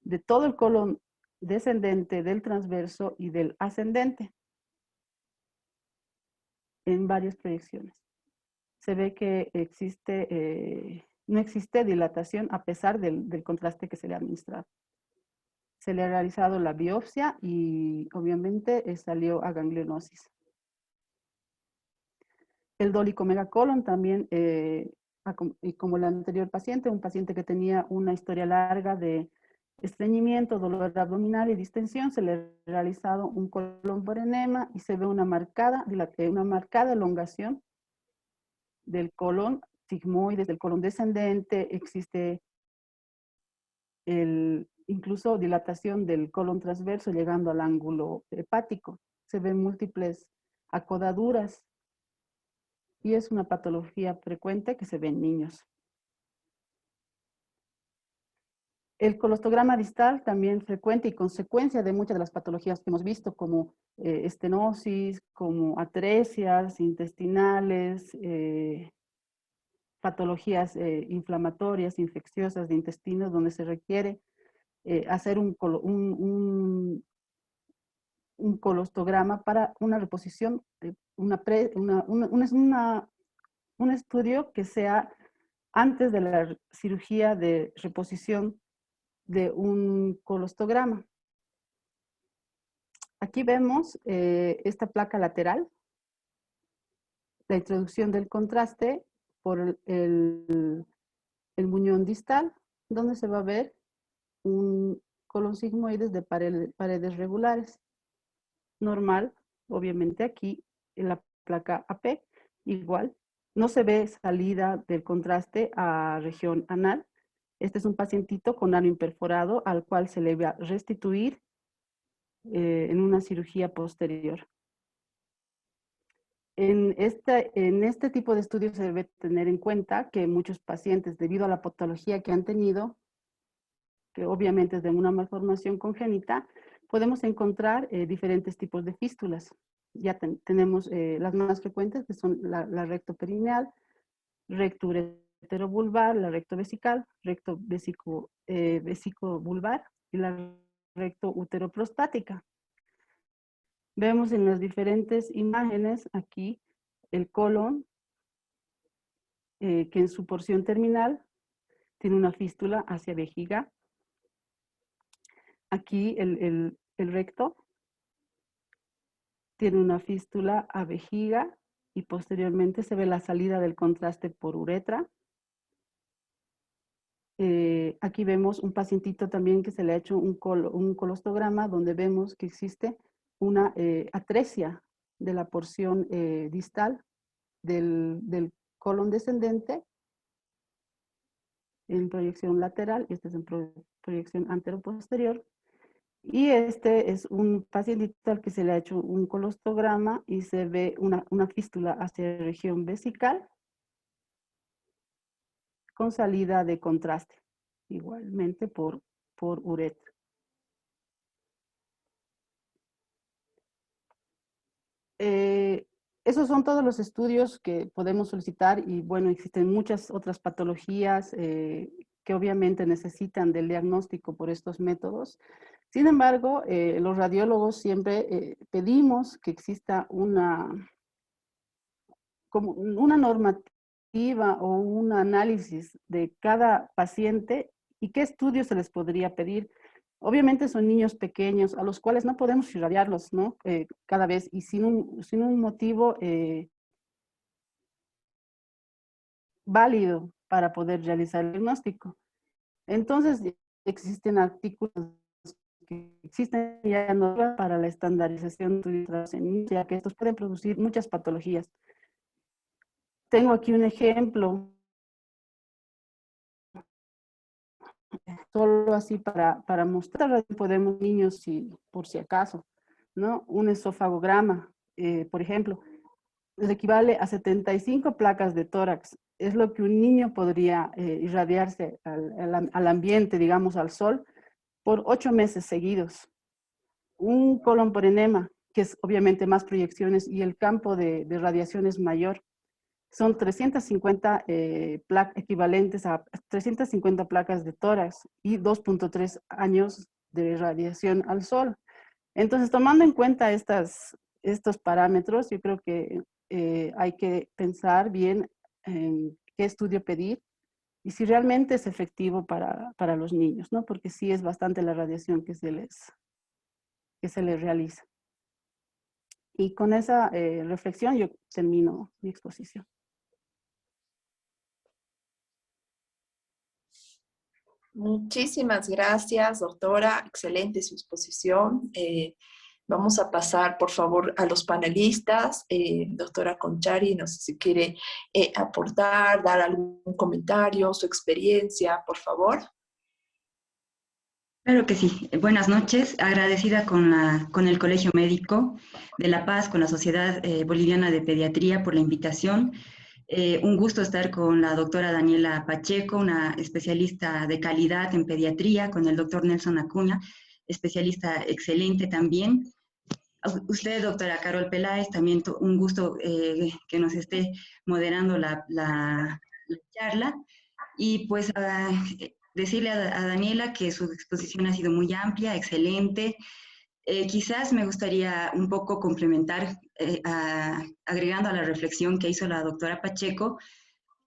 de todo el colon descendente, del transverso y del ascendente en varias proyecciones. Se ve que no existe dilatación a pesar del contraste que se le ha administrado. Se le ha realizado la biopsia y obviamente salió aganglionosis. El dólico megacolon también, y como el anterior paciente, un paciente que tenía una historia larga de estreñimiento, dolor abdominal y distensión, se le ha realizado un colon por enema y se ve una marcada elongación del colon sigmoides, del colon descendente, existe incluso dilatación del colon transverso llegando al ángulo hepático. Se ven múltiples acodaduras y es una patología frecuente que se ve en niños. El colostograma distal también frecuente y consecuencia de muchas de las patologías que hemos visto, como estenosis, como atresias intestinales, patologías inflamatorias, infecciosas de intestinos, donde se requiere hacer un colostograma para una reposición, un estudio que sea antes de la cirugía de reposición de un colostograma. Aquí vemos esta placa lateral, la introducción del contraste por el muñón distal, donde se va a ver un colon sigmoides de paredes regulares. Normal, obviamente aquí en la placa AP, igual. No se ve salida del contraste a región anal. Este es un pacientito con ano imperforado al cual se le va a restituir en una cirugía posterior. En este tipo de estudios se debe tener en cuenta que muchos pacientes, debido a la patología que han tenido, que obviamente es de una malformación congénita, podemos encontrar diferentes tipos de fístulas. Ya tenemos las más frecuentes, que son la rectoperineal, recto ureterovulvar, la rectovesical, recto vesicovulvar y la recto uteroprostática. Vemos en las diferentes imágenes aquí el colon, que en su porción terminal tiene una fístula hacia vejiga. Aquí el recto tiene una fístula a vejiga y posteriormente se ve la salida del contraste por uretra. Aquí vemos un pacientito también que se le ha hecho un colostograma donde vemos que existe una atresia de la porción distal del colon descendente en proyección lateral, y este es en proyección anteroposterior. Y este es un pacientito al que se le ha hecho un colostograma y se ve una fístula hacia la región vesical con salida de contraste, igualmente por uretra. Esos son todos los estudios que podemos solicitar y bueno, existen muchas otras patologías que obviamente necesitan del diagnóstico por estos métodos. Sin embargo, los radiólogos siempre pedimos que exista una normativa o un análisis de cada paciente y qué estudios se les podría pedir. Obviamente son niños pequeños a los cuales no podemos irradiarlos, ¿no? Cada vez y sin un motivo válido para poder realizar el diagnóstico. Entonces, existen artículos que existen ya normas para la estandarización de estudios en niños, ya que estos pueden producir muchas patologías. Tengo aquí un ejemplo, solo así para mostrar, podemos niños, por si acaso, ¿no? Un esofagograma, por ejemplo, equivale a 75 placas de tórax. Es lo que un niño podría irradiarse al ambiente, digamos, al sol, por 8 meses seguidos. Un colon por enema, que es obviamente más proyecciones, y el campo de radiación es mayor. Son 350 equivalentes a 350 placas de tórax y 2.3 años de radiación al sol. Entonces, tomando en cuenta estos parámetros, yo creo que hay que pensar bien en qué estudio pedir y si realmente es efectivo para los niños, ¿no? Porque sí es bastante la radiación que se les realiza. Y con esa reflexión yo termino mi exposición. Muchísimas gracias, doctora. Excelente su exposición. Vamos a pasar, por favor, a los panelistas. Doctora Conchari, no sé si quiere aportar, dar algún comentario, su experiencia, por favor. Claro que sí. Buenas noches. Agradecida con el Colegio Médico de La Paz, con la Sociedad Boliviana de Pediatría por la invitación. Un gusto estar con la doctora Daniela Pacheco, una especialista de calidad en pediatría, con el doctor Nelson Acuña, especialista excelente también. Usted, doctora Carol Peláez, también un gusto que nos esté moderando la charla. Y pues decirle a Daniela que su exposición ha sido muy amplia, excelente. Quizás me gustaría un poco complementar, agregando a la reflexión que hizo la doctora Pacheco,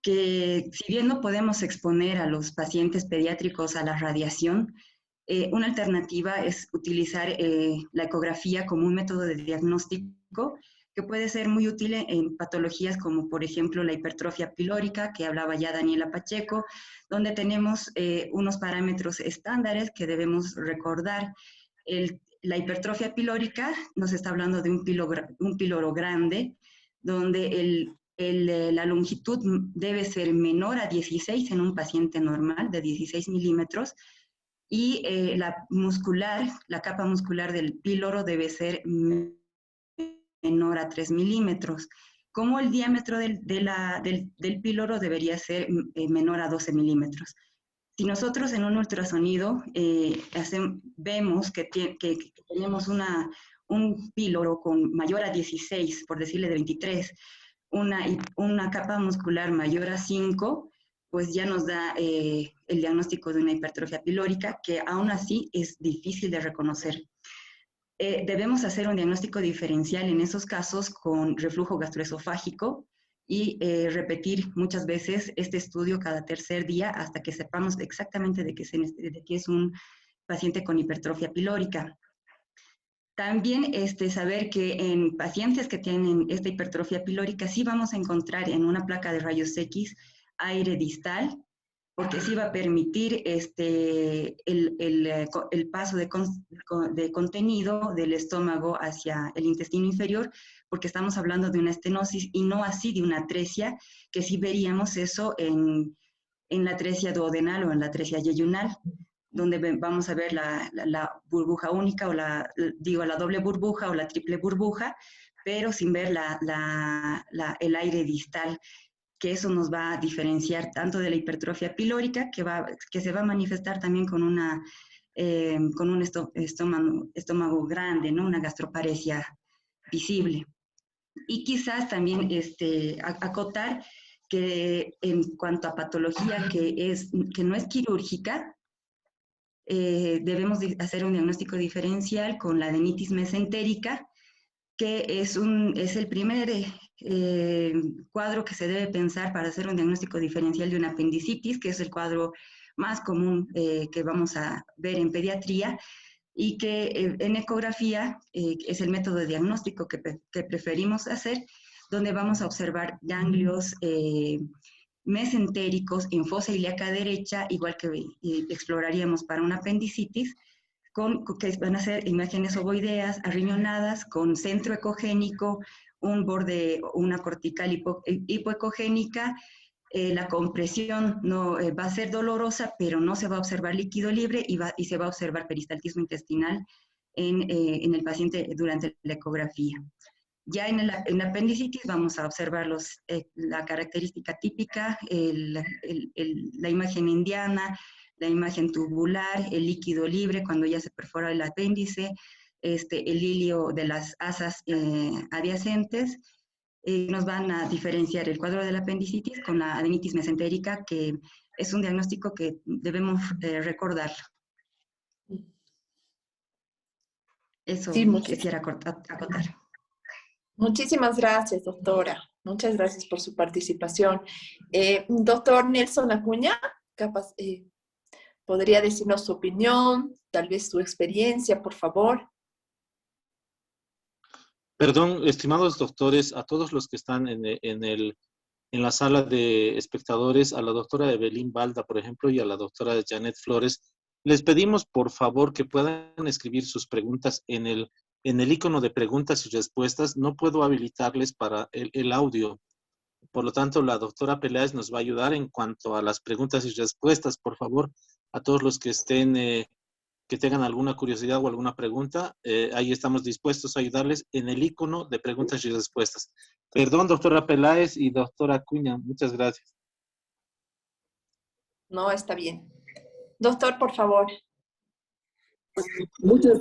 que si bien no podemos exponer a los pacientes pediátricos a la radiación, una alternativa es utilizar la ecografía como un método de diagnóstico que puede ser muy útil en patologías como, por ejemplo, la hipertrofia pilórica, que hablaba ya Daniela Pacheco, donde tenemos unos parámetros estándares que debemos recordar. La hipertrofia pilórica nos está hablando de un píloro grande, donde la longitud debe ser menor a 16 en un paciente normal, de 16 milímetros, y la capa muscular del píloro debe ser menor a 3 milímetros, como el diámetro del píloro debería ser menor a 12 milímetros. Si nosotros en un ultrasonido vemos que tenemos un píloro con mayor a 16, por decirle de 23, una capa muscular mayor a 5, pues ya nos da el diagnóstico de una hipertrofia pilórica, que aún así es difícil de reconocer. Debemos hacer un diagnóstico diferencial en esos casos con reflujo gastroesofágico y repetir muchas veces este estudio cada tercer día hasta que sepamos exactamente de qué es un paciente con hipertrofia pilórica. También saber que en pacientes que tienen esta hipertrofia pilórica sí vamos a encontrar en una placa de rayos X aire distal, porque sí va a permitir el paso de contenido del estómago hacia el intestino inferior, porque estamos hablando de una estenosis y no así de una atresia, que sí veríamos eso en la atresia duodenal o en la atresia yeyunal, donde vamos a ver la burbuja única o la doble burbuja o la triple burbuja, pero sin ver el aire distal, que eso nos va a diferenciar tanto de la hipertrofia pilórica, que se va a manifestar también con un estómago grande, ¿no? Una gastroparesia visible. Y quizás también acotar que en cuanto a patología que no es quirúrgica, debemos hacer un diagnóstico diferencial con la adenitis mesentérica, que es el primer cuadro que se debe pensar para hacer un diagnóstico diferencial de una apendicitis, que es el cuadro más común que vamos a ver en pediatría, y que en ecografía es el método de diagnóstico que preferimos hacer, donde vamos a observar ganglios mesentéricos en fosa ilíaca derecha, igual que exploraríamos para una apendicitis, que van a ser imágenes ovoideas, arriñonadas, con centro ecogénico, un borde, una cortical hipoecogénica. La compresión no, va a ser dolorosa, pero no se va a observar líquido libre y se va a observar peristaltismo intestinal en el paciente durante la ecografía. Ya en la apendicitis vamos a observar la característica típica, la imagen indiana, la imagen tubular, el líquido libre cuando ya se perfora el apéndice, el hilio de las asas adyacentes. Nos van a diferenciar el cuadro de la apendicitis con la adenitis mesentérica, que es un diagnóstico que debemos recordar. Eso Sí, quisiera acotar. muchísimas gracias, doctora. Muchas gracias por su participación. Doctor Nelson Acuña, capaz, ¿podría decirnos su opinión, tal vez su experiencia, por favor? Perdón, estimados doctores, a todos los que están en la sala de espectadores, a la doctora Evelyn Balda, por ejemplo, y a la doctora Janet Flores, les pedimos por favor que puedan escribir sus preguntas en el icono de preguntas y respuestas. No puedo habilitarles para el audio. Por lo tanto, la doctora Peláez nos va a ayudar en cuanto a las preguntas y respuestas. Por favor, a todos los que estén, que tengan alguna curiosidad o alguna pregunta, ahí estamos dispuestos a ayudarles en el icono de preguntas y respuestas. Perdón, doctora Peláez y doctora Acuña, muchas gracias. No, está bien. Doctor, por favor. Muchas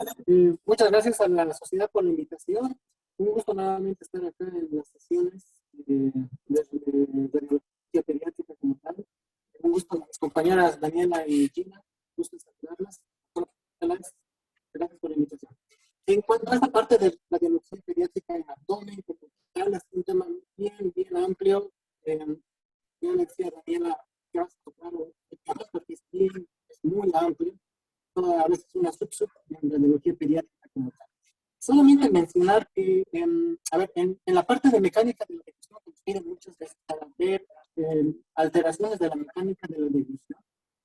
gracias a la sociedad por la invitación. Un gusto nuevamente estar acá en las sesiones de radiología pediátrica como tal. Un gusto a mis compañeras Daniela y Gina. Un gusto saludarlas. Gracias por la invitación. En cuanto a esta parte de la radiología pediátrica en abdomen, como tal, es un tema bien amplio. Yo le decía a Daniela que vas a tocar el tema porque es muy amplio. A veces una sub en radiología pediátrica como tal. Solamente mencionar que, en la parte de mecánica de la deglución, que nos piden muchas veces para ver alteraciones de la mecánica de la deglución,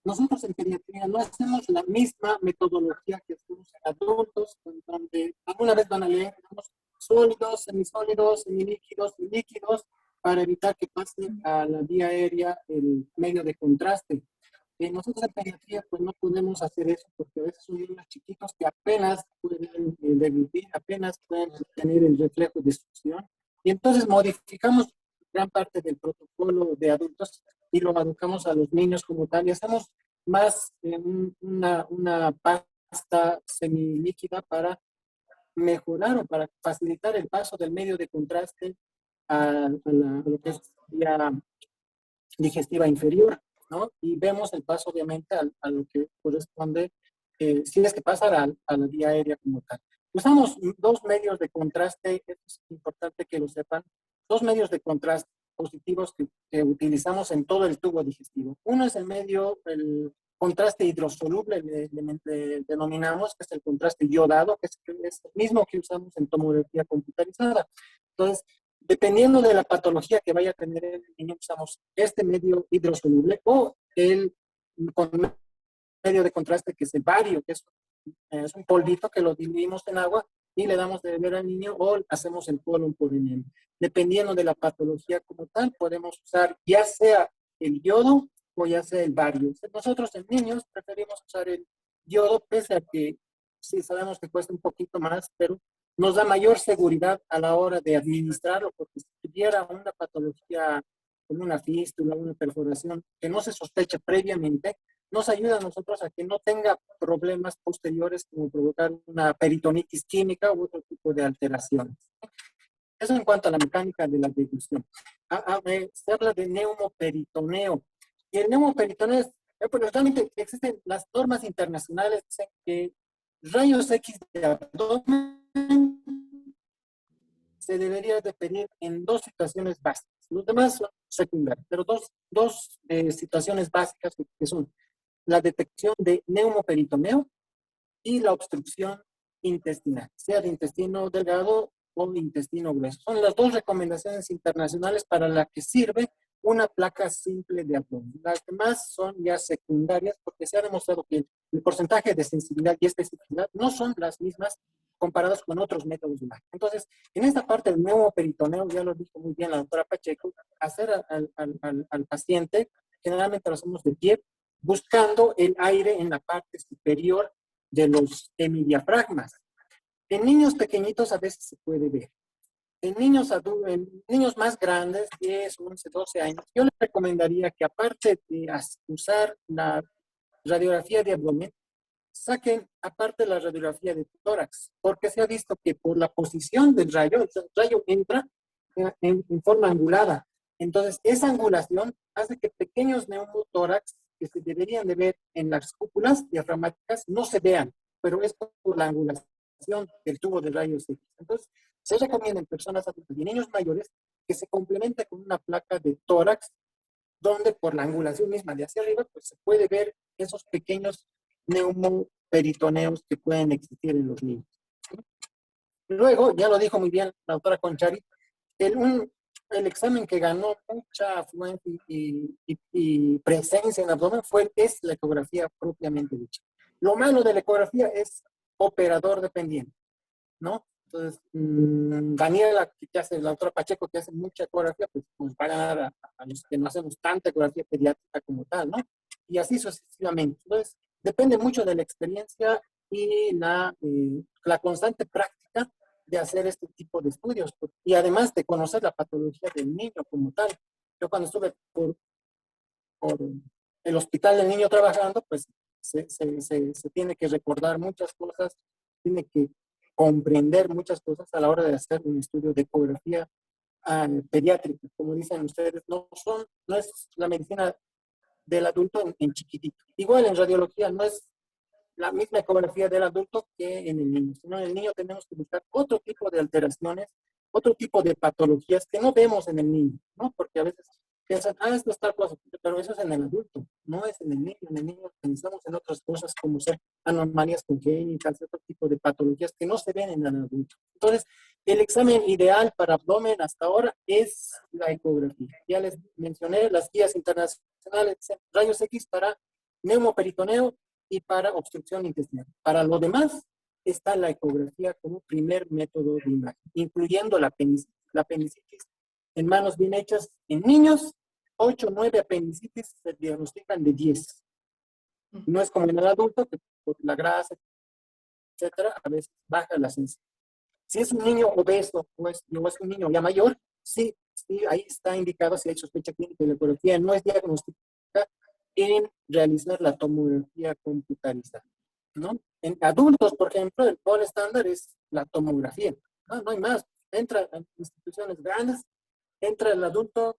nosotros en pediatría no hacemos la misma metodología que hacemos en adultos, donde alguna vez van a leer sólidos, semisólidos, semilíquidos y líquidos, para evitar que pase a la vía aérea el medio de contraste. Nosotros en pediatría pues no podemos hacer eso porque a veces son niños chiquitos que apenas pueden deglutir, apenas pueden tener el reflejo de succión, y entonces modificamos gran parte del protocolo de adultos y lo educamos a los niños como tal, y hacemos más una pasta semilíquida para mejorar o para facilitar el paso del medio de contraste a lo que es vía digestiva inferior, ¿no? Y vemos el paso obviamente a lo que corresponde, si es que pasa a la vía aérea como tal. Usamos dos medios de contraste, es importante que lo sepan, dos medios de contraste positivos que utilizamos en todo el tubo digestivo. Uno es el contraste hidrosoluble, le denominamos, que es el contraste iodado, que es el mismo que usamos en tomografía computarizada. Entonces, dependiendo de la patología que vaya a tener el niño, usamos este medio hidrosoluble o el medio de contraste que es el bario, que es un polvito que lo diluimos en agua y le damos de beber al niño, o hacemos el colon por enema. Dependiendo de la patología como tal, podemos usar ya sea el yodo o ya sea el bario. Nosotros en niños preferimos usar el yodo, pese a que sí sabemos que cuesta un poquito más, pero nos da mayor seguridad a la hora de administrarlo, porque si tuviera una patología como una fístula, una perforación que no se sospecha previamente, nos ayuda a nosotros a que no tenga problemas posteriores como provocar una peritonitis química u otro tipo de alteraciones. Eso en cuanto a la mecánica de la deglución. Se habla de neumoperitoneo. Y el neumoperitoneo pues realmente existen las normas internacionales, dicen que rayos X de abdomen se debería de pedir en dos situaciones básicas. Los demás son secundarios, pero dos situaciones básicas que son la detección de neumoperitoneo y la obstrucción intestinal, sea de intestino delgado o intestino grueso. Son las dos recomendaciones internacionales para las que sirve una placa simple de abdomen. Las demás son ya secundarias porque se ha demostrado que el porcentaje de sensibilidad y especificidad no son las mismas comparados con otros métodos de imagen. Entonces, en esta parte del neumoperitoneo, ya lo dijo muy bien la doctora Pacheco, hacer al paciente, generalmente lo hacemos de pie, buscando el aire en la parte superior de los hemidiafragmas. En niños pequeñitos a veces se puede ver. En niños más grandes, 10, 11, 12 años, yo les recomendaría que aparte de usar la radiografía de abdomen, saquen aparte la radiografía de tórax, porque se ha visto que por la posición del rayo, el rayo entra en forma angulada. Entonces, esa angulación hace que pequeños neumotórax que se deberían de ver en las cúpulas diafragmáticas no se vean, pero es por la angulación del tubo de rayos X. Entonces, se recomienda en personas adultas y niños mayores que se complemente con una placa de tórax, donde por la angulación misma de hacia arriba, pues se puede ver esos pequeños neumoperitoneos que pueden existir en los niños. Luego, ya lo dijo muy bien la doctora Conchari, el examen que ganó mucha afluencia y presencia en el abdomen es la ecografía propiamente dicha. Lo malo de la ecografía es operador dependiente, ¿no? Entonces, Daniela, que hace, la doctora Pacheco, que hace mucha ecografía, pues va a ganar a los que no hacemos tanta ecografía pediátrica como tal, ¿no? Y así sucesivamente. Entonces, depende mucho de la experiencia y la constante práctica de hacer este tipo de estudios. Y además de conocer la patología del niño como tal. Yo cuando estuve por el hospital del niño trabajando, pues se tiene que recordar muchas cosas, tiene que comprender muchas cosas a la hora de hacer un estudio de ecografía pediátrica. Como dicen ustedes, no es la medicina del adulto en chiquitito. Igual en radiología no es la misma ecografía del adulto que en el niño, sino en el niño tenemos que buscar otro tipo de alteraciones, otro tipo de patologías que no vemos en el niño, ¿no? Porque a veces piensan, esto es tal cosa, pero eso es en el adulto, no es en el niño. En el niño pensamos en otras cosas como ser anomalías congénitas, otro tipo de patologías que no se ven en el adulto. Entonces, el examen ideal para abdomen hasta ahora es la ecografía. Ya les mencioné las guías internacionales, rayos X para neumoperitoneo y para obstrucción intestinal. Para lo demás, está la ecografía como primer método de imagen, incluyendo la apendicitis. La apendicitis en manos bien hechas en niños, 8 o 9 apendicitis se diagnostican de 10. No es como en el adulto, que por la grasa, etcétera, a veces baja la sensibilidad. Si es un niño obeso o es un niño ya mayor, sí, ahí está indicado si hay sospecha clínica de la ecografía. No es diagnóstica en realizar la tomografía computarizada, ¿no? En adultos, por ejemplo, el gol estándar es la tomografía. No hay más. Entra en instituciones grandes, entra el adulto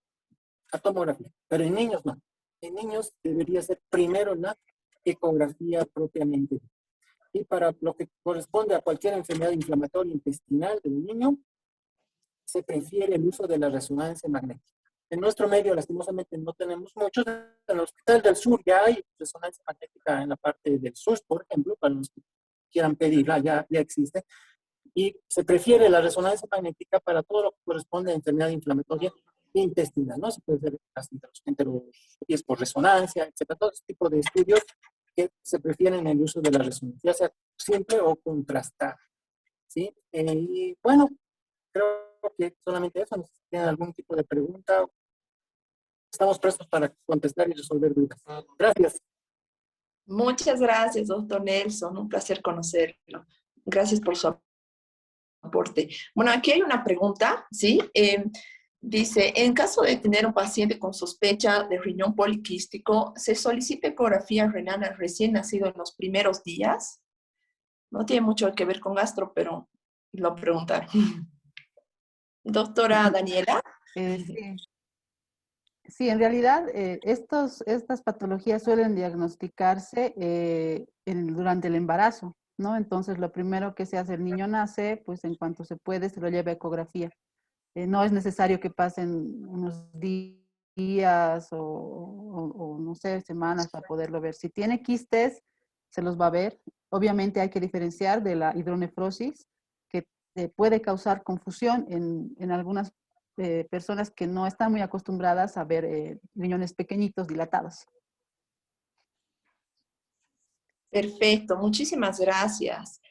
a tomografía, pero en niños no. En niños debería ser primero la ecografía propiamente. Y para lo que corresponde a cualquier enfermedad inflamatoria intestinal del niño, se prefiere el uso de la resonancia magnética. En nuestro medio, lastimosamente, no tenemos muchos. En el Hospital del Sur ya hay resonancia magnética en la parte del SUS, por ejemplo, para los que quieran pedirla, ya existe. Y se prefiere la resonancia magnética para todo lo que corresponde a enfermedad inflamatoria intestinal, ¿no? Se puede hacer las enteroscopias por resonancia, etcétera. Todo ese tipo de estudios que se prefieren el uso de la resonancia, ya sea simple o contrastada, ¿sí? Y bueno, creo que solamente eso. No sé si tienen algún tipo de pregunta. Estamos prestos para contestar y resolver dudas. Gracias. Muchas gracias, doctor Nelson. Un placer conocerlo. Gracias por su aporte. Bueno, aquí hay una pregunta, ¿sí? Dice, en caso de tener un paciente con sospecha de riñón poliquístico, ¿se solicita ecografía renal al recién nacido en los primeros días? No tiene mucho que ver con gastro, pero lo preguntaron. Doctora Daniela. Sí. Sí, en realidad estas patologías suelen diagnosticarse durante el embarazo, ¿no? Entonces lo primero que se hace, el niño nace, pues en cuanto se puede se lo lleva a ecografía. No es necesario que pasen unos días o no sé, semanas para poderlo ver. Si tiene quistes, se los va a ver. Obviamente hay que diferenciar de la hidronefrosis, que puede causar confusión en algunas personas que no están muy acostumbradas a ver riñones pequeñitos dilatados. Perfecto, muchísimas gracias.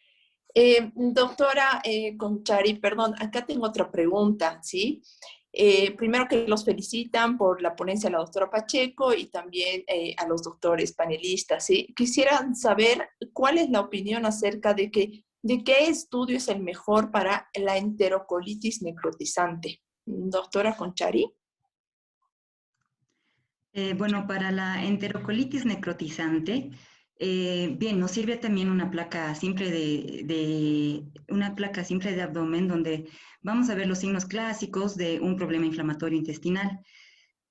Doctora Conchari, perdón, acá tengo otra pregunta, ¿sí? Primero que los felicitan por la ponencia de la doctora Pacheco y también a los doctores panelistas, ¿sí? Quisieran saber cuál es la opinión acerca de qué estudio es el mejor para la enterocolitis necrotizante. Doctora Conchari. Bueno, para la enterocolitis necrotizante, bien, nos sirve también una placa simple una placa simple de abdomen donde vamos a ver los signos clásicos de un problema inflamatorio intestinal.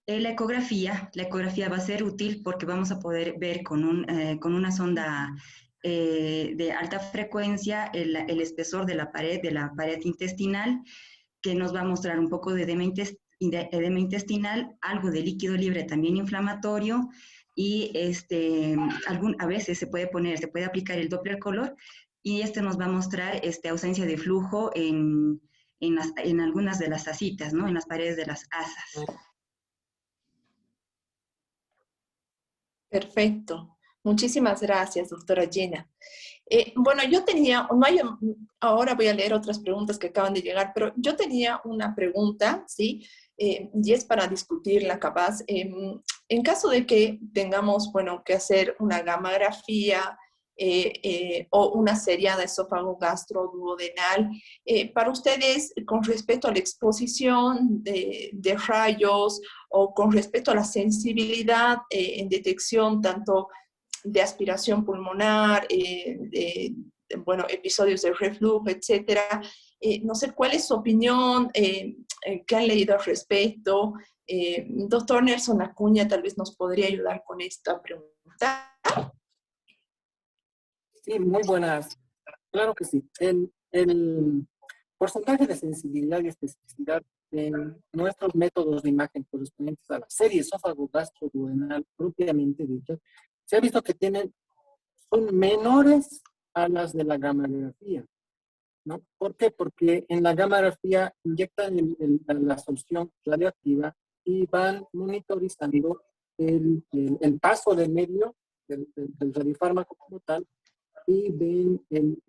La ecografía va a ser útil porque vamos a poder ver con una sonda de alta frecuencia el espesor de la pared intestinal, que nos va a mostrar un poco de edema intestinal, algo de líquido libre también inflamatorio, y a veces se puede aplicar el Doppler color, y nos va a mostrar ausencia de flujo en algunas de las asitas, ¿no? En las paredes de las asas. Perfecto. Muchísimas gracias, doctora Jenna. Bueno, ahora voy a leer otras preguntas que acaban de llegar, pero yo tenía una pregunta, ¿sí? Y es para discutirla capaz. En caso de que tengamos, bueno, que hacer una gamografía o una seriada esófago gastroduodenal, para ustedes, con respecto a la exposición de rayos o con respecto a la sensibilidad en detección tanto de aspiración pulmonar, bueno, episodios de reflujo, etcétera. No sé cuál es su opinión, qué han leído al respecto. Doctor Nelson Acuña tal vez nos podría ayudar con esta pregunta. Sí, muy buenas. Claro que sí. El porcentaje de sensibilidad y especificidad en nuestros métodos de imagen correspondientes a la serie esófago gastroduodenal propiamente dicha, se ha visto que son menores a las de la gamografía, ¿no? ¿Por qué? Porque en la gamografía inyectan la solución radioactiva y van monitorizando el paso del medio, del radiofármaco como tal, y ven el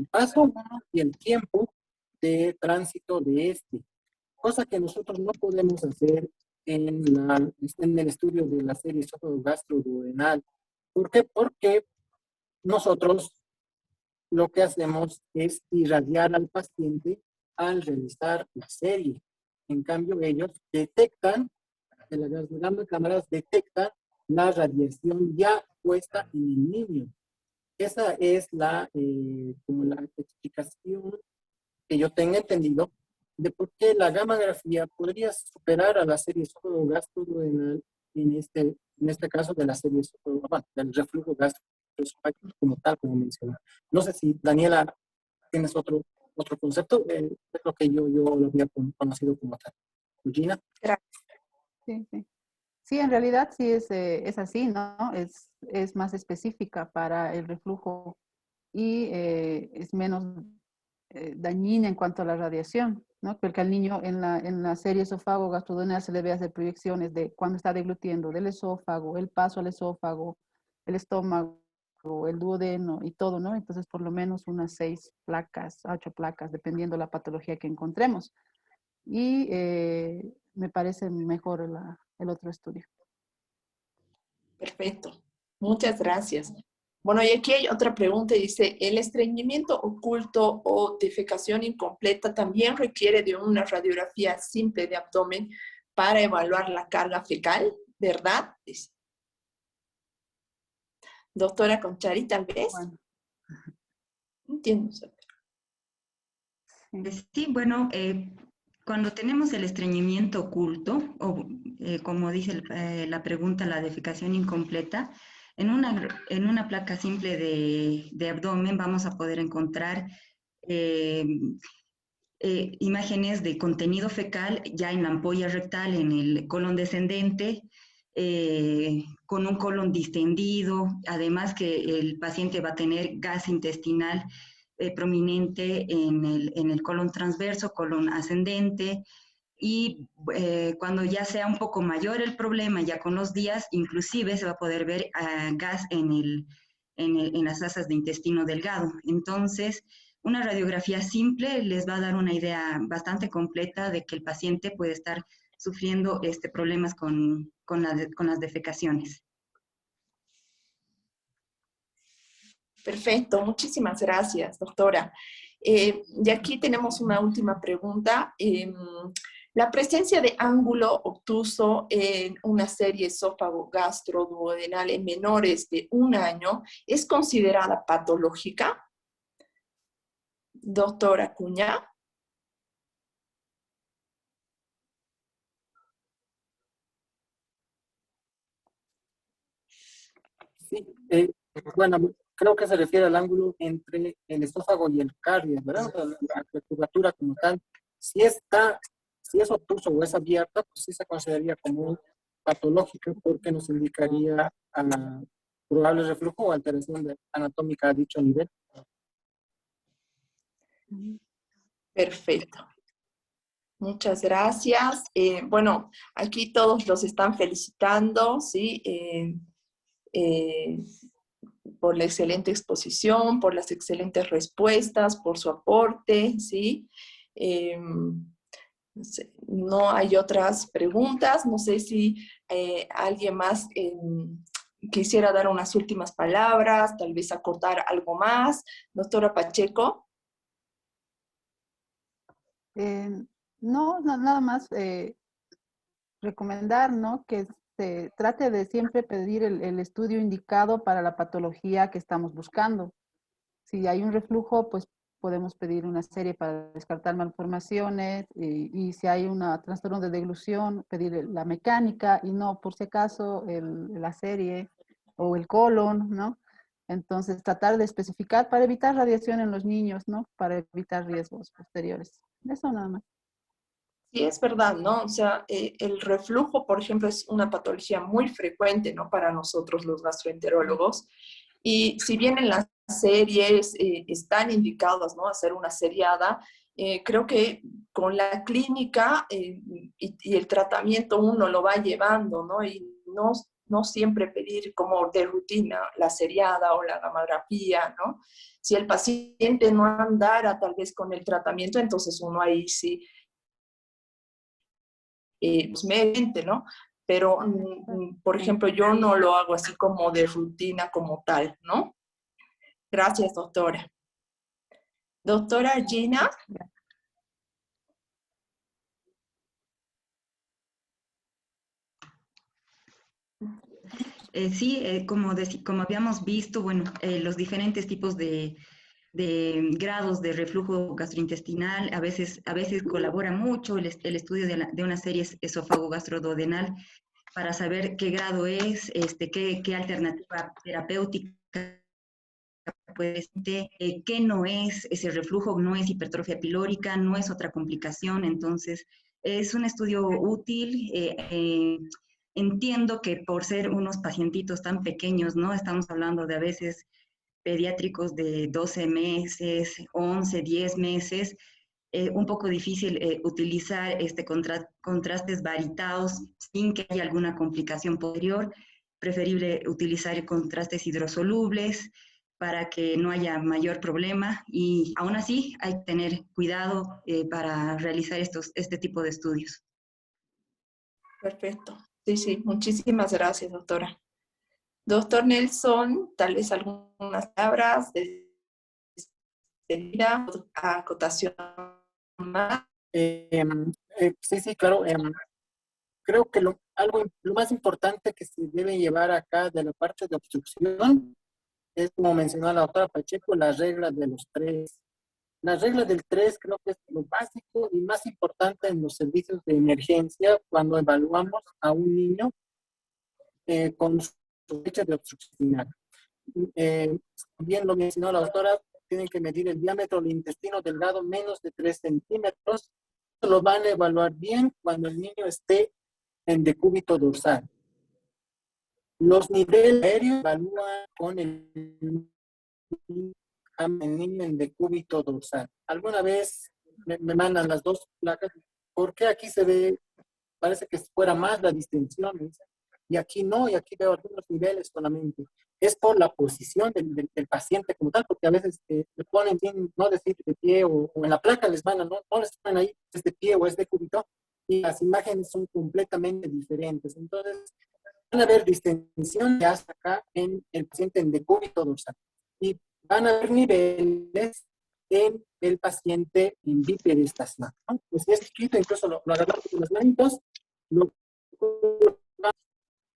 paso y el tiempo de tránsito de cosa que nosotros no podemos hacer en el estudio de la serie esófago gastroduodenal. ¿Por qué? Porque nosotros lo que hacemos es irradiar al paciente al realizar la serie. En cambio, ellos detectan, las cámaras detectan la radiación ya puesta en el niño. Esa es como la explicación que yo tengo entendido de por qué la gamografía podría superar a la serie esófago gastroduodenal en este caso de la serie esófago, del reflujo gastroesofágico como tal, como mencioné. No sé si, Daniela, tienes otro concepto, es lo que yo lo había conocido como tal. Gina. Sí, sí. Sí, en realidad sí es así, ¿no? Es más específica para el reflujo y es menos dañina en cuanto a la radiación, ¿no? Porque al niño en la serie esófago gastroduodenal se le ve hacer proyecciones de cuando está deglutiendo del esófago, el paso al esófago, el estómago, el duodeno y todo, ¿no? Entonces por lo menos unas 6 placas, 8 placas, dependiendo de la patología que encontremos. Y me parece mejor el otro estudio. Perfecto. Muchas gracias. Bueno, y aquí hay otra pregunta, dice, ¿el estreñimiento oculto o defecación incompleta también requiere de una radiografía simple de abdomen para evaluar la carga fecal? ¿Verdad? Dice. Doctora Conchari, tal vez. Bueno. Entiendo. Sí, bueno, cuando tenemos el estreñimiento oculto, o como dice la pregunta, la defecación incompleta, en una placa simple de abdomen vamos a poder encontrar imágenes de contenido fecal ya en la ampolla rectal, en el colon descendente, con un colon distendido, además que el paciente va a tener gas intestinal prominente en el colon transverso, colon ascendente, y cuando ya sea un poco mayor el problema, ya con los días, inclusive se va a poder ver gas en las asas de intestino delgado. Entonces, una radiografía simple les va a dar una idea bastante completa de que el paciente puede estar sufriendo problemas con las defecaciones. Perfecto, muchísimas gracias, doctora. Y aquí tenemos una última pregunta. La presencia de ángulo obtuso en una serie esófago-gastroduodenal en menores de 1 año es considerada patológica. Doctora Acuña. Sí, bueno, creo que se refiere al ángulo entre el esófago y el cardio, ¿verdad? La curvatura como tal. Si es obtuso o es abierta, pues sí se consideraría como patológica porque nos indicaría probable reflujo o alteración anatómica a dicho nivel. Perfecto. Muchas gracias. Bueno, aquí todos los están felicitando, ¿sí? Por la excelente exposición, por las excelentes respuestas, por su aporte, ¿sí? No hay otras preguntas. No sé si alguien más quisiera dar unas últimas palabras, tal vez acotar algo más. Doctora Pacheco. No, nada más recomendar, ¿no? Que se trate de siempre pedir el estudio indicado para la patología que estamos buscando. Si hay un reflujo, pues podemos pedir una serie para descartar malformaciones y si hay un trastorno de deglución, pedir la mecánica y no, por si acaso, la serie o el colon, ¿no? Entonces, tratar de especificar para evitar radiación en los niños, ¿no? Para evitar riesgos posteriores. Eso nada más. Sí, es verdad, ¿no? O sea, el reflujo, por ejemplo, es una patología muy frecuente, ¿no? Para nosotros los gastroenterólogos. Y si bien en las series están indicados, ¿no? Hacer una seriada, creo que con la clínica y el tratamiento uno lo va llevando, ¿no? Y no siempre pedir como de rutina la seriada o la gamografía, ¿no? Si el paciente no andara tal vez con el tratamiento, entonces uno ahí sí pues mediante, ¿no? Pero, por ejemplo, yo no lo hago así como de rutina como tal, ¿no? Gracias, doctora. Doctora Gina. Sí, como habíamos visto, bueno, los diferentes tipos de grados de reflujo gastrointestinal, a veces colabora mucho el estudio de una serie esófago-gastroduodenal para saber qué grado es, qué alternativa terapéutica puede ser, qué no es ese reflujo, no es hipertrofia pilórica, no es otra complicación, entonces es un estudio útil. Entiendo que por ser unos pacientitos tan pequeños, ¿no? Estamos hablando de a veces pediátricos de 12 meses, 11, 10 meses, un poco difícil utilizar contrastes varitados sin que haya alguna complicación posterior. Preferible utilizar contrastes hidrosolubles para que no haya mayor problema y aún así hay que tener cuidado para realizar este tipo de estudios. Perfecto. Sí, sí, muchísimas gracias, doctora. Doctor Nelson, tal vez algunas palabras de despedida, acotación más. Sí, claro. Creo que lo más importante que se debe llevar acá de la parte de obstrucción es, como mencionó la doctora Pacheco, la regla de los 3. La regla del 3 creo que es lo básico y más importante en los servicios de emergencia cuando evaluamos a un niño con su fecha de obstrucción. Bien lo mencionó la doctora, tienen que medir el diámetro del intestino delgado menos de 3 centímetros. Lo van a evaluar bien cuando el niño esté en decúbito dorsal. Los niveles aéreos evalúan con el abdomen de cúbito dorsal. Alguna vez me mandan las dos placas. ¿Por qué aquí se ve, parece que fuera más la distensión? Y aquí no, y aquí veo algunos niveles solamente. Es por la posición del paciente como tal, porque a veces le ponen sin no decir de pie o en la placa les mandan, no les ponen ahí, es de pie o es de cúbito, y las imágenes son completamente diferentes. Entonces, van a haber distensión ya hasta acá en el paciente en decúbito dorsal. Y van a haber niveles en el paciente en bípedes estacional, ¿no? Pues si es chiquito, incluso lo agarramos con las manitos,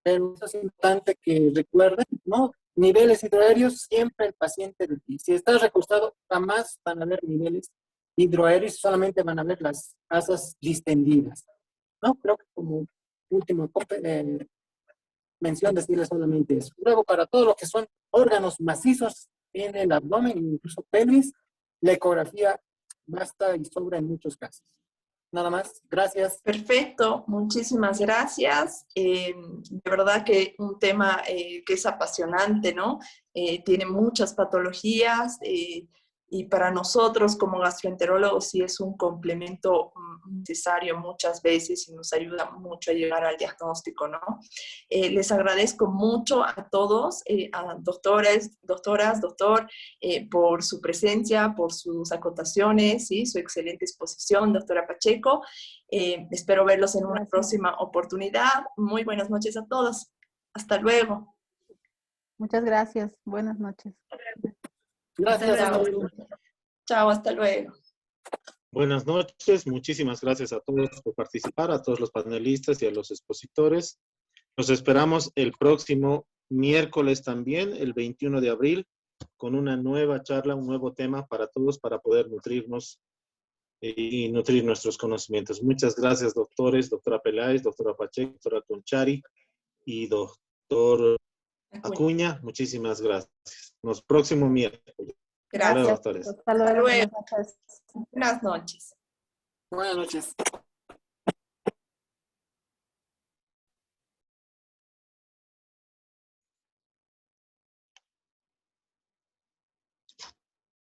pero eso es importante que recuerden, ¿no? Niveles hidroaéreos, siempre el paciente de pie. Si está recostado, jamás van a haber niveles hidroaéreos, solamente van a ver las asas distendidas, ¿no? Creo que como último mención decirle solamente eso. Luego, para todo lo que son órganos macizos en el abdomen, incluso pelvis, la ecografía basta y sobra en muchos casos. Nada más, gracias. Perfecto, muchísimas gracias. De verdad que un tema que es apasionante, ¿no? Tiene muchas patologías y para nosotros como gastroenterólogos sí es un complemento necesario muchas veces y nos ayuda mucho a llegar al diagnóstico, ¿no? Les agradezco mucho a todos, a doctoras, doctor, por su presencia, por sus acotaciones, ¿sí? Su excelente exposición, doctora Pacheco. Espero verlos en una próxima oportunidad. Muy buenas noches a todos. Hasta luego. Muchas gracias. Buenas noches. Gracias. Chao, hasta luego. Buenas noches, muchísimas gracias a todos por participar, a todos los panelistas y a los expositores. Los esperamos el próximo miércoles también, el 21 de abril, con una nueva charla, un nuevo tema para todos, para poder nutrirnos y nutrir nuestros conocimientos. Muchas gracias, doctores, doctora Peláez, doctora Pacheco, doctora Conchari y doctor Acuña. Muchísimas gracias. Nos próximo miércoles. Gracias. Hasta luego, doctores. Hasta luego. Buenas noches. Buenas noches.